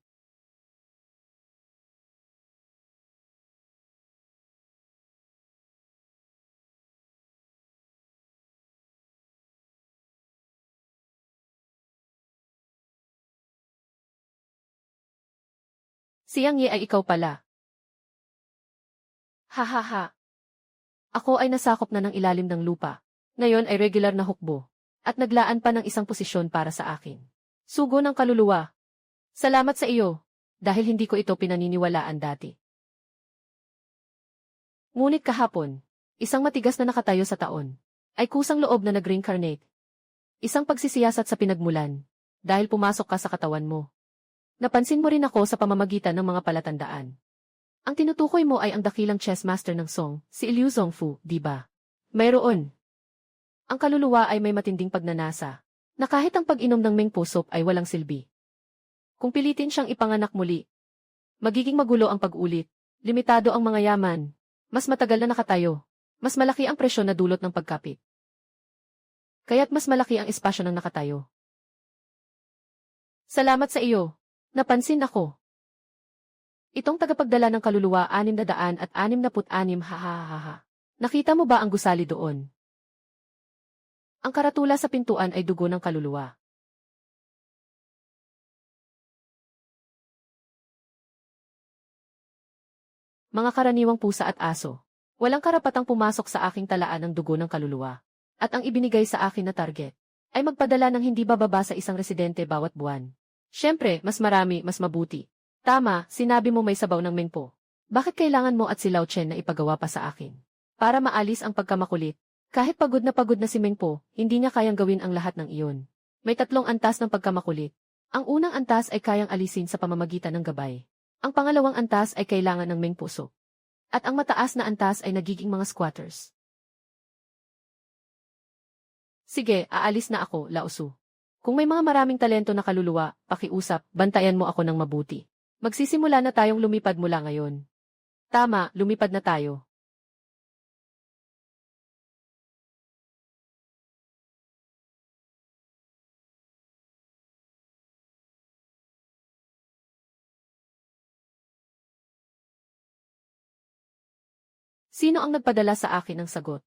Si Yang Ye ay ikaw pala. Ha ha ha. Ako ay nasakop na ng ilalim ng lupa. Ngayon ay regular na hukbo. At naglaan pa ng isang posisyon para sa akin. Sugo ng kaluluwa. Salamat sa iyo. Dahil hindi ko ito pinaniniwalaan dati. Ngunit kahapon, isang matigas na nakatayo sa taon, ay kusang loob na nag-reincarnate. Isang pagsisiyasat sa pinagmulan. Dahil pumasok ka sa katawan mo. Napansin mo rin ako sa pamamagitan ng mga palatandaan. Ang tinutukoy mo ay ang dakilang chess master ng Song, si Liu Zongfu, di ba? Mayroon. Ang kaluluwa ay may matinding pagnanasa, na kahit ang pag-inom ng Mengpo soup ay walang silbi. Kung pilitin siyang ipanganak muli, magiging magulo ang pag-ulit, limitado ang mga yaman, mas matagal na nakatayo, mas malaki ang presyon na dulot ng pagkapit. Kaya't mas malaki ang espasyo ng nakatayo. Salamat sa iyo. Napansin ako. Itong tagapagdala ng kaluluwa 666 ha ha ha ha. Nakita mo ba ang gusali doon? Ang karatula sa pintuan ay dugo ng kaluluwa. Mga karaniwang pusa at aso. Walang karapatang pumasok sa aking talaan ng dugo ng kaluluwa. At ang ibinigay sa akin na target ay magpadala ng hindi bababa sa isang residente bawat buwan. Siyempre, mas marami, mas mabuti. Tama, sinabi mo may sabaw ng Mengpo. Bakit kailangan mo at si Lao Chen na ipagawa pa sa akin? Para maalis ang pagkamakulit. Kahit pagod na si Mengpo, hindi niya kayang gawin ang lahat ng iyon. May 3 antas ng pagkamakulit. Ang unang antas ay kayang alisin sa pamamagitan ng gabay. Ang pangalawang antas ay kailangan ng Mengpo soup. At ang mataas na antas ay nagiging mga squatters. Sige, aalis na ako, Lao Su. Kung may mga maraming talento na kaluluwa, pakiusap, bantayan mo ako ng mabuti. Magsisimula na tayong lumipad mula ngayon. Tama, lumipad na tayo. Sino ang nagpadala sa akin ng sagot?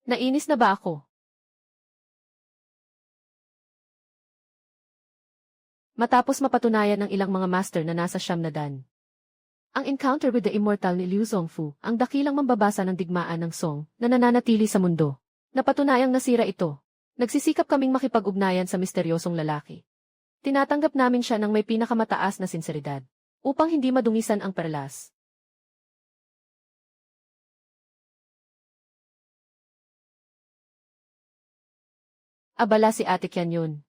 Nainis na ba ako? Matapos mapatunayan ng ilang mga master na nasa siyam na dan. Ang encounter with the immortal ni Liu Zongfu, ang dakilang mambabasa ng digmaan ng Song, na nananatili sa mundo. Napatunayang nasira ito. Nagsisikap kaming makipag-ugnayan sa misteryosong lalaki. Tinatanggap namin siya ng may pinakamataas na sinseridad, upang hindi madungisan ang perlas. Abala si Ate Kian yun.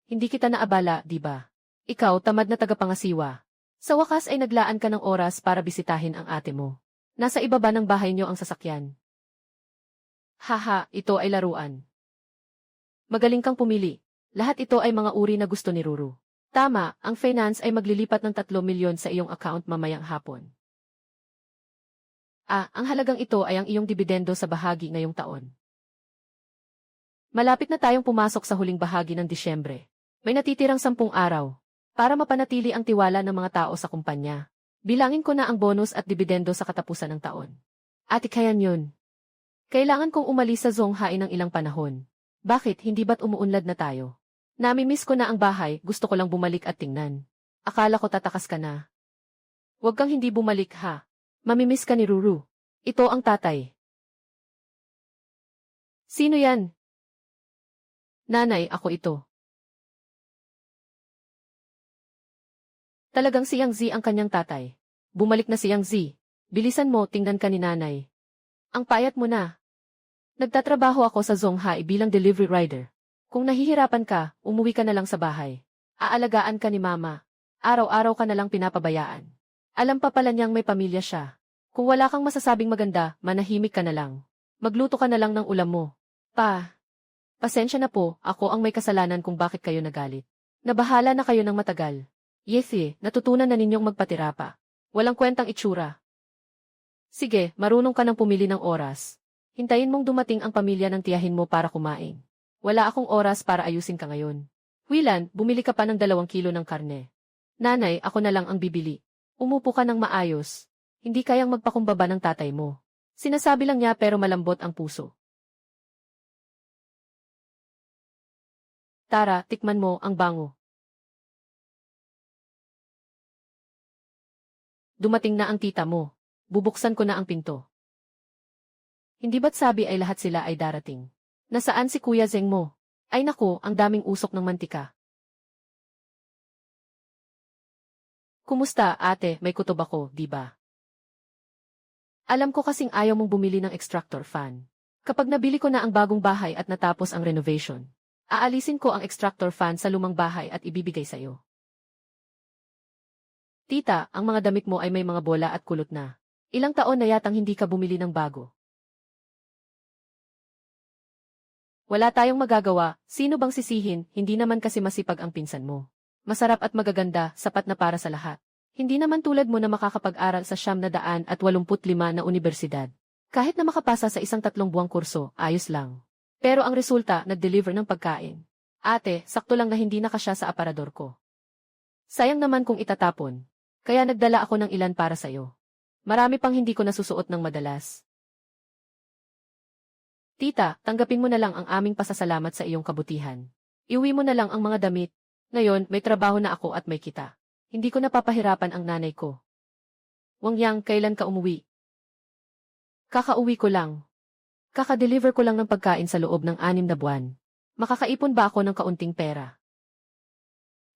Hindi kita naabala, di ba? Ikaw, tamad na tagapangasiwa. Sa wakas ay naglaan ka ng oras para bisitahin ang ate mo. Nasa ibaba ng bahay niyo ang sasakyan. Haha, ito ay laruan. Magaling kang pumili. Lahat ito ay mga uri na gusto ni Ruru. Tama, ang finance ay maglilipat ng 3 milyon sa iyong account mamayang hapon. Ang halagang ito ay ang iyong dibidendo sa bahagi ngayong taon. Malapit na tayong pumasok sa huling bahagi ng Disyembre. May natitirang 10 araw. Para mapanatili ang tiwala ng mga tao sa kumpanya. Bilangin ko na ang bonus at dibidendo sa katapusan ng taon. Ate Kayan yun. Kailangan kong umalis sa Zhonghai ng ilang panahon. Bakit, hindi ba't umuunlad na tayo? Namimiss ko na ang bahay, gusto ko lang bumalik at tingnan. Akala ko tatakas ka na. Huwag kang hindi bumalik ha. Mamimiss ka ni Ruru. Ito ang tatay. Sino yan? Nanay, ako ito. Talagang si Yang Zi ang kanyang tatay. Bumalik na si Yang Zi. Bilisan mo, tingnan ka ni nanay. Ang payat mo na. Nagtatrabaho ako sa Zhonghai bilang delivery rider. Kung nahihirapan ka, umuwi ka na lang sa bahay. Aalagaan ka ni mama. Araw-araw ka na lang pinapabayaan. Alam pa pala niyang may pamilya siya. Kung wala kang masasabing maganda, manahimik ka na lang. Magluto ka na lang ng ulam mo. Pasensya na po, ako ang may kasalanan kung bakit kayo nagalit. Nabahala na kayo ng matagal. Yesi, natutunan na ninyong magpatira pa. Walang kwentang itsura. Sige, marunong ka nang pumili ng oras. Hintayin mong dumating ang pamilya ng tiyahin mo para kumain. Wala akong oras para ayusin ka ngayon. Wilan, bumili ka pa ng 2 kilo ng karne. Nanay, ako na lang ang bibili. Umupo ka ng maayos. Hindi kayang magpakumbaba ng tatay mo. Sinasabi lang niya pero malambot ang puso. Tara, tikman mo ang bango. Dumating na ang tita mo. Bubuksan ko na ang pinto. Hindi ba't sabi ay lahat sila ay darating? Nasaan si Kuya Zeng mo? Ay nako, ang daming usok ng mantika. Kumusta, ate? May kutob ako, di ba? Alam ko kasing ayaw mong bumili ng extractor fan. Kapag nabili ko na ang bagong bahay at natapos ang renovation, aalisin ko ang extractor fan sa lumang bahay at ibibigay sa'yo. Tita, ang mga damit mo ay may mga bola at kulot na. Ilang taon na yatang hindi ka bumili ng bago. Wala tayong magagawa, sino bang sisihin, hindi naman kasi masipag ang pinsan mo. Masarap at magaganda, sapat na para sa lahat. Hindi naman tulad mo na makakapag-aral sa 985 na universidad. Kahit na makapasa sa isang 3 buwang kurso, ayos lang. Pero ang resulta, nag-deliver ng pagkain. Ate, sakto lang na hindi nakasya sa aparador ko. Sayang naman kung itatapon. Kaya nagdala ako ng ilan para sa'yo. Marami pang hindi ko nasusuot ng madalas. Tita, tanggapin mo na lang ang aming pasasalamat sa iyong kabutihan. Iuwi mo na lang ang mga damit. Ngayon, may trabaho na ako at may kita. Hindi ko napapahirapan ang nanay ko. Wang Yang, kailan ka umuwi? Kakauwi ko lang. Kaka-deliver ko lang ng pagkain sa loob ng 6 na buwan. Makakaipon ba ako ng kaunting pera?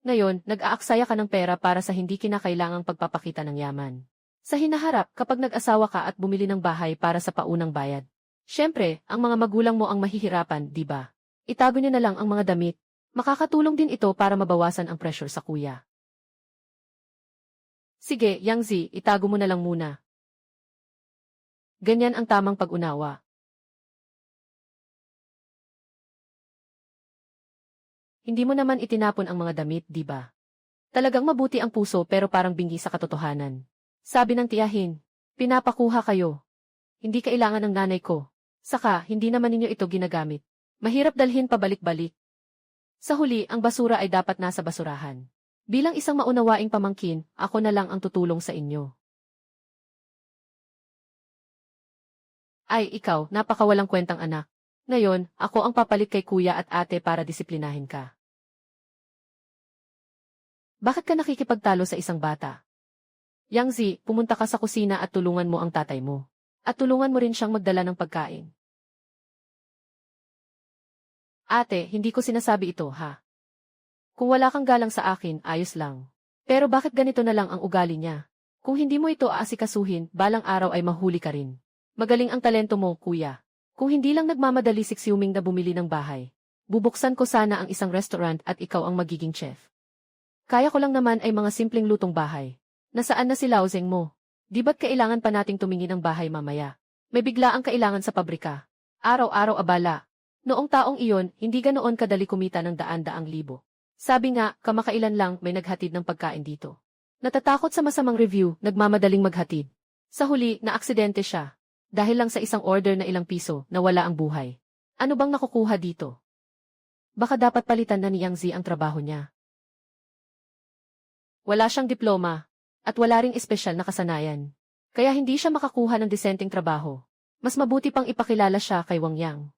Ngayon, nag-aaksaya ka ng pera para sa hindi kinakailangang pagpapakita ng yaman. Sa hinaharap, kapag nag-asawa ka at bumili ng bahay para sa paunang bayad. Siyempre, ang mga magulang mo ang mahihirapan, di ba? Itago niyo na lang ang mga damit. Makakatulong din ito para mabawasan ang pressure sa kuya. Sige, Yang Zi, itago mo na lang muna. Ganyan ang tamang pag-unawa. Hindi mo naman itinapon ang mga damit, di ba? Talagang mabuti ang puso pero parang bingi sa katotohanan. Sabi ng tiyahin, pinapakuha kayo. Hindi kailangan ng nanay ko. Saka, hindi naman ninyo ito ginagamit. Mahirap dalhin pabalik-balik. Sa huli, ang basura ay dapat nasa basurahan. Bilang isang maunawaing pamangkin, ako na lang ang tutulong sa inyo. Ay, ikaw, napakawalang kwentang anak. Ngayon, ako ang papalit kay kuya at ate para disiplinahin ka. Bakit ka nakikipagtalo sa isang bata? Yang Zi, pumunta ka sa kusina at tulungan mo ang tatay mo. At tulungan mo rin siyang magdala ng pagkain. Ate, hindi ko sinasabi ito, ha? Kung wala kang galang sa akin, ayos lang. Pero bakit ganito na lang ang ugali niya? Kung hindi mo ito aasikasuhin, balang araw ay mahuli ka rin. Magaling ang talento mo, kuya. Kung hindi lang nagmamadali si Xiuming na bumili ng bahay. Bubuksan ko sana ang isang restaurant at ikaw ang magiging chef. Kaya ko lang naman ay mga simpleng lutong bahay. Nasaan na si Laozeng mo? Di ba't kailangan pa nating tumingin ng bahay mamaya? May bigla ang kailangan sa pabrika. Araw-araw abala. Noong taong iyon, hindi ganoon kadali kumita ng daan-daang libo. Sabi nga, kamakailan lang may naghatid ng pagkain dito. Natatakot sa masamang review, nagmamadaling maghatid. Sa huli, naaksidente siya. Dahil lang sa isang order na ilang piso, nawala ang buhay. Ano bang nakukuha dito? Baka dapat palitan na ni Yang Zi ang trabaho niya. Wala siyang diploma, at wala ring espesyal na kasanayan. Kaya hindi siya makakuha ng disenteng trabaho. Mas mabuti pang ipakilala siya kay Wang Yang.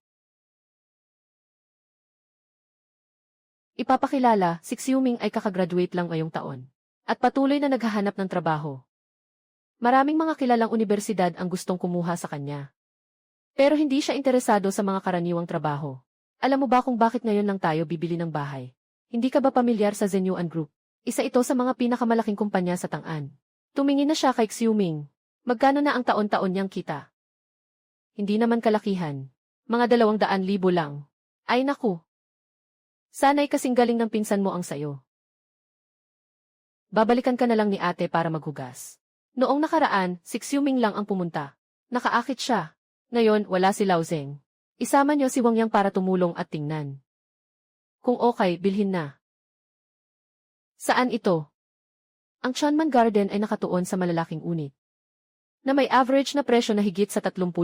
Ipapakilala, si Xiuming ay kakagraduate lang ngayong taon. At patuloy na naghahanap ng trabaho. Maraming mga kilalang universidad ang gustong kumuha sa kanya. Pero hindi siya interesado sa mga karaniwang trabaho. Alam mo ba kung bakit ngayon lang tayo bibili ng bahay? Hindi ka ba pamilyar sa Zenyuan Group? Isa ito sa mga pinakamalaking kumpanya sa Tang'an. Tumingin na siya kay Xiuming. Magkano na ang taon-taon niyang kita? Hindi naman kalakihan. Mga 200,000 lang. Ay naku. Sana'y kasing galing ng pinsan mo ang sayo. Babalikan ka na lang ni ate para maghugas. Noong nakaraan, si Xiuming lang ang pumunta. Nakaakit siya. Ngayon, wala si Laozeng. Isama niyo si Wang Yang para tumulong at tingnan. Kung okay, bilhin na. Saan ito? Ang Chunman Garden ay nakatuon sa malalaking unit, na may average na presyo na higit sa 30,000.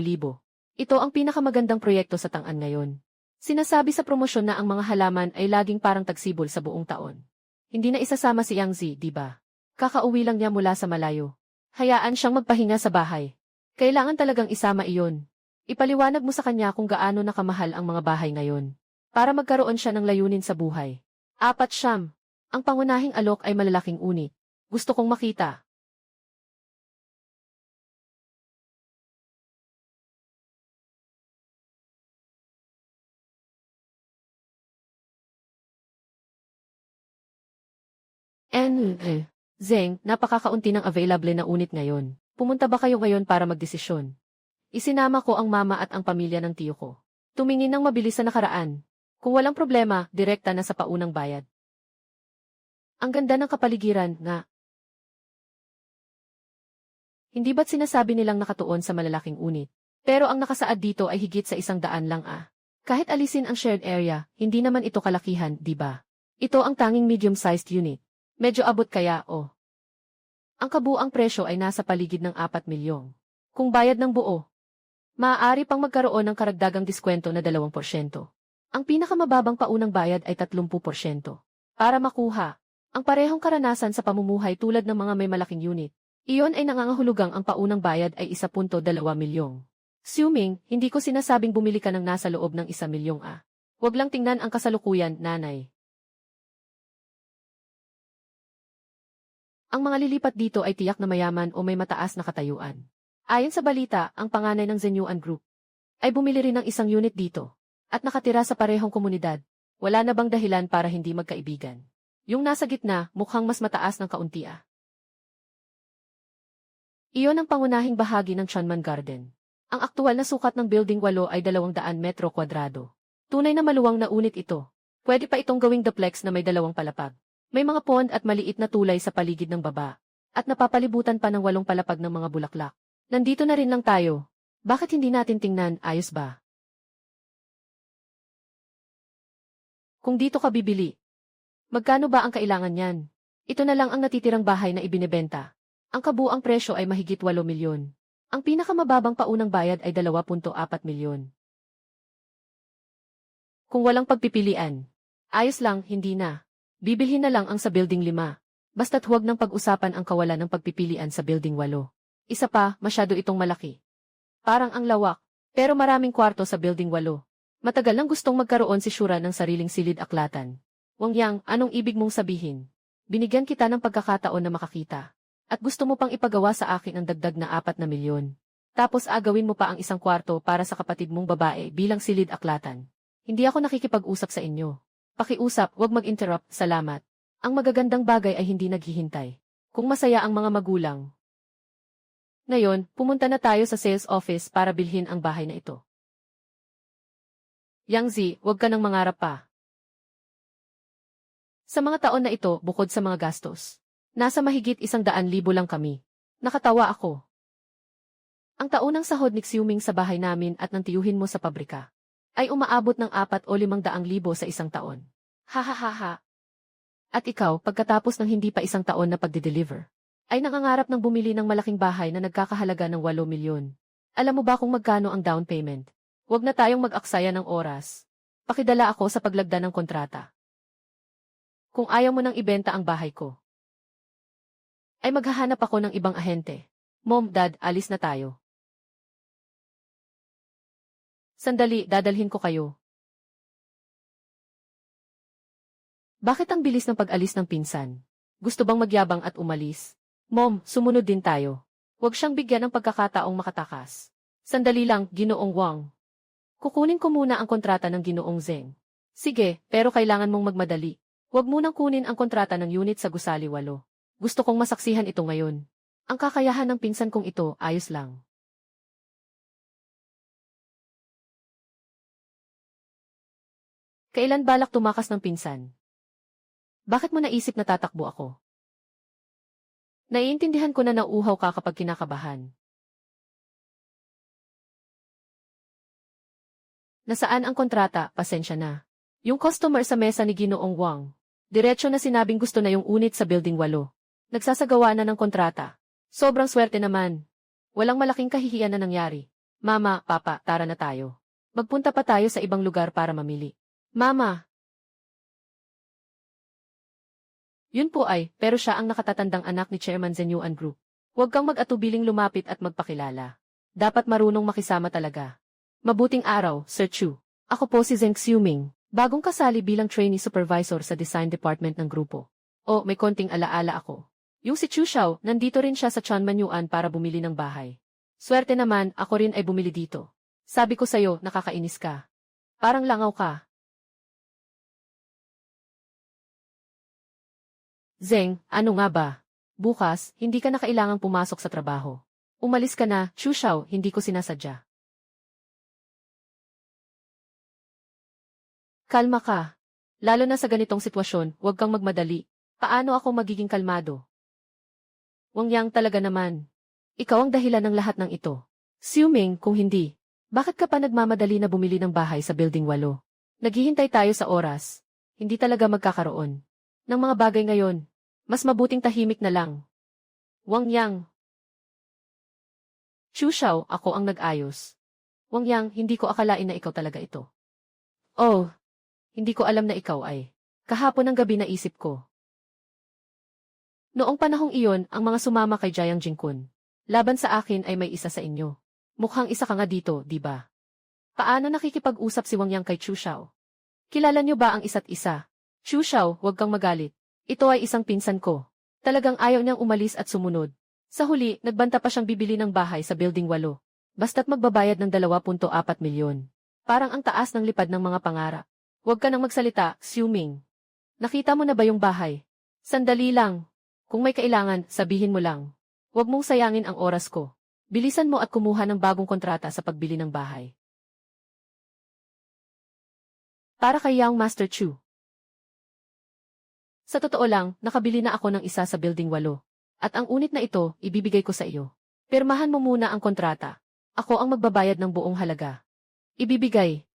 Ito ang pinakamagandang proyekto sa Tang'an ngayon. Sinasabi sa promosyon na ang mga halaman ay laging parang tagsibol sa buong taon. Hindi na isasama si Yang Zi, di ba? Kakauwi lang niya mula sa malayo. Hayaan siyang magpahinga sa bahay. Kailangan talagang isama iyon. Ipaliwanag mo sa kanya kung gaano nakamahal ang mga bahay ngayon. Para magkaroon siya ng layunin sa buhay. 4. Ang pangunahing alok ay malalaking unit. Gusto kong makita. Zeng, napakakaunti ng available na unit ngayon. Pumunta ba kayo ngayon para magdesisyon? Isinama ko ang mama at ang pamilya ng tiyo ko. Tumingin ng mabilis sa nakaraan. Kung walang problema, direkta na sa paunang bayad. Ang ganda ng kapaligiran, nga. Hindi ba't sinasabi nilang nakatuon sa malalaking unit? Pero ang nakasaad dito ay higit sa 100 lang Kahit alisin ang shared area, hindi naman ito kalakihan, di ba? Ito ang tanging medium-sized unit. Medyo abot kaya, oh. Ang kabuang presyo ay nasa paligid ng 4 milyong. Kung bayad ng buo, maaari pang magkaroon ng karagdagang diskwento na 2%. Ang pinakamababang paunang bayad ay 30%. Para makuha ang parehong karanasan sa pamumuhay tulad ng mga may malaking unit, iyon ay nangangahulugang ang paunang bayad ay 1.2 milyong. Xiuming, hindi ko sinasabing bumili ka ng nasa loob ng 1 milyong Huwag lang tingnan ang kasalukuyan, nanay. Ang mga lilipat dito ay tiyak na mayaman o may mataas na katayuan. Ayon sa balita, ang panganay ng Zenyuan Group ay bumili rin ng isang unit dito at nakatira sa parehong komunidad. Wala na bang dahilan para hindi magkaibigan? Yung nasa gitna, mukhang mas mataas ng kaunti Iyon ang pangunahing bahagi ng Chunman Garden. Ang aktual na sukat ng Building 8 ay 200 metro kwadrado. Tunay na maluwang na unit ito. Pwede pa itong gawing duplex na may 2 palapag. May mga pond at maliit na tulay sa paligid ng baba. At napapalibutan pa ng 8 palapag ng mga bulaklak. Nandito na rin lang tayo. Bakit hindi natin tingnan, ayos ba? Kung dito ka bibili, magkano ba ang kailangan niyan? Ito na lang ang natitirang bahay na ibinebenta. Ang kabuang presyo ay mahigit 8 milyon. Ang pinakamababang paunang bayad ay 2.4 milyon. Kung walang pagpipilian, ayos lang, hindi na. Bibilhin na lang ang sa Building 5. Basta't huwag nang pag-usapan ang kawalan ng pagpipilian sa Building 8. Isa pa, masyado itong malaki. Parang ang lawak, pero maraming kwarto sa Building 8. Matagal nang gustong magkaroon si Shura ng sariling silid-aklatan. Wang Yang, anong ibig mong sabihin? Binigyan kita ng pagkakataon na makakita. At gusto mo pang ipagawa sa akin ang dagdag na 4 na milyon. Tapos agawin mo pa ang isang kwarto para sa kapatid mong babae bilang silid-aklatan. Hindi ako nakikipag-usap sa inyo. Pakiusap, wag mag-interrupt, salamat. Ang magagandang bagay ay hindi naghihintay. Kung masaya ang mga magulang. Ngayon, pumunta na tayo sa sales office para bilhin ang bahay na ito. Yang Zi, huwag ka nang mangarap pa. Sa mga taon na ito, bukod sa mga gastos, nasa mahigit 100,000 lang kami. Nakatawa ako. Ang taunang sahod ni Xiuming sa bahay namin at ng tiyuhin mo sa pabrika ay umaabot ng 4 o 500,000 sa isang taon. Ha. At ikaw, pagkatapos ng hindi pa isang taon na pagde-deliver, ay nangangarap ng bumili ng malaking bahay na nagkakahalaga ng 8 milyon. Alam mo ba kung magkano ang down payment? Huwag na tayong mag-aksaya ng oras. Pakidala ako sa paglagda ng kontrata. Kung ayaw mo nang ibenta ang bahay ko, ay maghahanap ako ng ibang ahente. Mom, Dad, alis na tayo. Sandali, dadalhin ko kayo. Bakit ang bilis ng pag-alis ng pinsan? Gusto bang magyabang at umalis? Mom, sumunod din tayo. Huwag siyang bigyan ng pagkakataong makatakas. Sandali lang, Ginoong Wang. Kukunin ko muna ang kontrata ng Ginoong Zeng. Sige, pero kailangan mong magmadali. Huwag munang kunin ang kontrata ng unit sa Gusali 8. Gusto kong masaksihan ito ngayon. Ang kakayahan ng pinsan kong ito, ayos lang. Kailan balak tumakas ng pinsan? Bakit mo naisip na tatakbo ako? Naiintindihan ko na nauuhaw ka kapag kinakabahan. Nasaan ang kontrata? Pasensya na. Yung customer sa mesa ni Ginoong Wang. Diretso na sinabing gusto na yung unit sa Building 8. Nagsasagawa na ng kontrata. Sobrang swerte naman. Walang malaking kahihiyan na nangyari. Mama, Papa, tara na tayo. Magpunta pa tayo sa ibang lugar para mamili. Mama! Yun po ay, pero siya ang nakatatandang anak ni Chairman Zhen Yuan Group. Huwag kang mag-atubiling lumapit at magpakilala. Dapat marunong makisama talaga. Mabuting araw, Sir Chu. Ako po si Zeng Xiuming. Bagong kasali bilang trainee supervisor sa design department ng grupo. O, may konting alaala ako. Yung si Chu Xiao, nandito rin siya sa Chanmanyuan para bumili ng bahay. Swerte naman, ako rin ay bumili dito. Sabi ko sa'yo, nakakainis ka. Parang langaw ka. Zeng, ano nga ba? Bukas, hindi ka na kailangang pumasok sa trabaho. Umalis ka na, Chu Xiao, hindi ko sinasadya. Kalma ka. Lalo na sa ganitong sitwasyon, huwag kang magmadali. Paano ako magiging kalmado? Wang Yang talaga naman. Ikaw ang dahilan ng lahat ng ito. Xiuming, kung hindi, bakit ka pa nagmamadali na bumili ng bahay sa Building 8? Naghihintay tayo sa oras. Hindi talaga magkakaroon ng mga bagay ngayon. Mas mabuting tahimik na lang. Wang Yang. Chu Xiao, ako ang nag-ayos. Wang Yang, hindi ko akalain na ikaw talaga ito. Oh. Hindi ko alam na ikaw ay. Kahapon ng gabi naisip ko. Noong panahong iyon, ang mga sumama kay Jiang Jingkun. Laban sa akin ay may isa sa inyo. Mukhang isa ka nga dito, di ba? Paano nakikipag-usap si Wang Yang kay Chu Xiao? Kilala niyo ba ang isa't isa? Chu Xiao, huwag kang magalit. Ito ay isang pinsan ko. Talagang ayaw niyang umalis at sumunod. Sa huli, nagbanta pa siyang bibili ng bahay sa Building 8. Basta't magbabayad ng 2.4 milyon. Parang ang taas ng lipad ng mga pangarap. Huwag ka nang magsalita, Xiuming. Nakita mo na ba yung bahay? Sandali lang. Kung may kailangan, sabihin mo lang. Huwag mong sayangin ang oras ko. Bilisan mo at kumuha ng bagong kontrata sa pagbili ng bahay. Para kay Yang Master Chu. Sa totoo lang, nakabili na ako ng isa sa Building 8. At ang unit na ito, ibibigay ko sa iyo. Pirmahan mo muna ang kontrata. Ako ang magbabayad ng buong halaga. Ibibigay.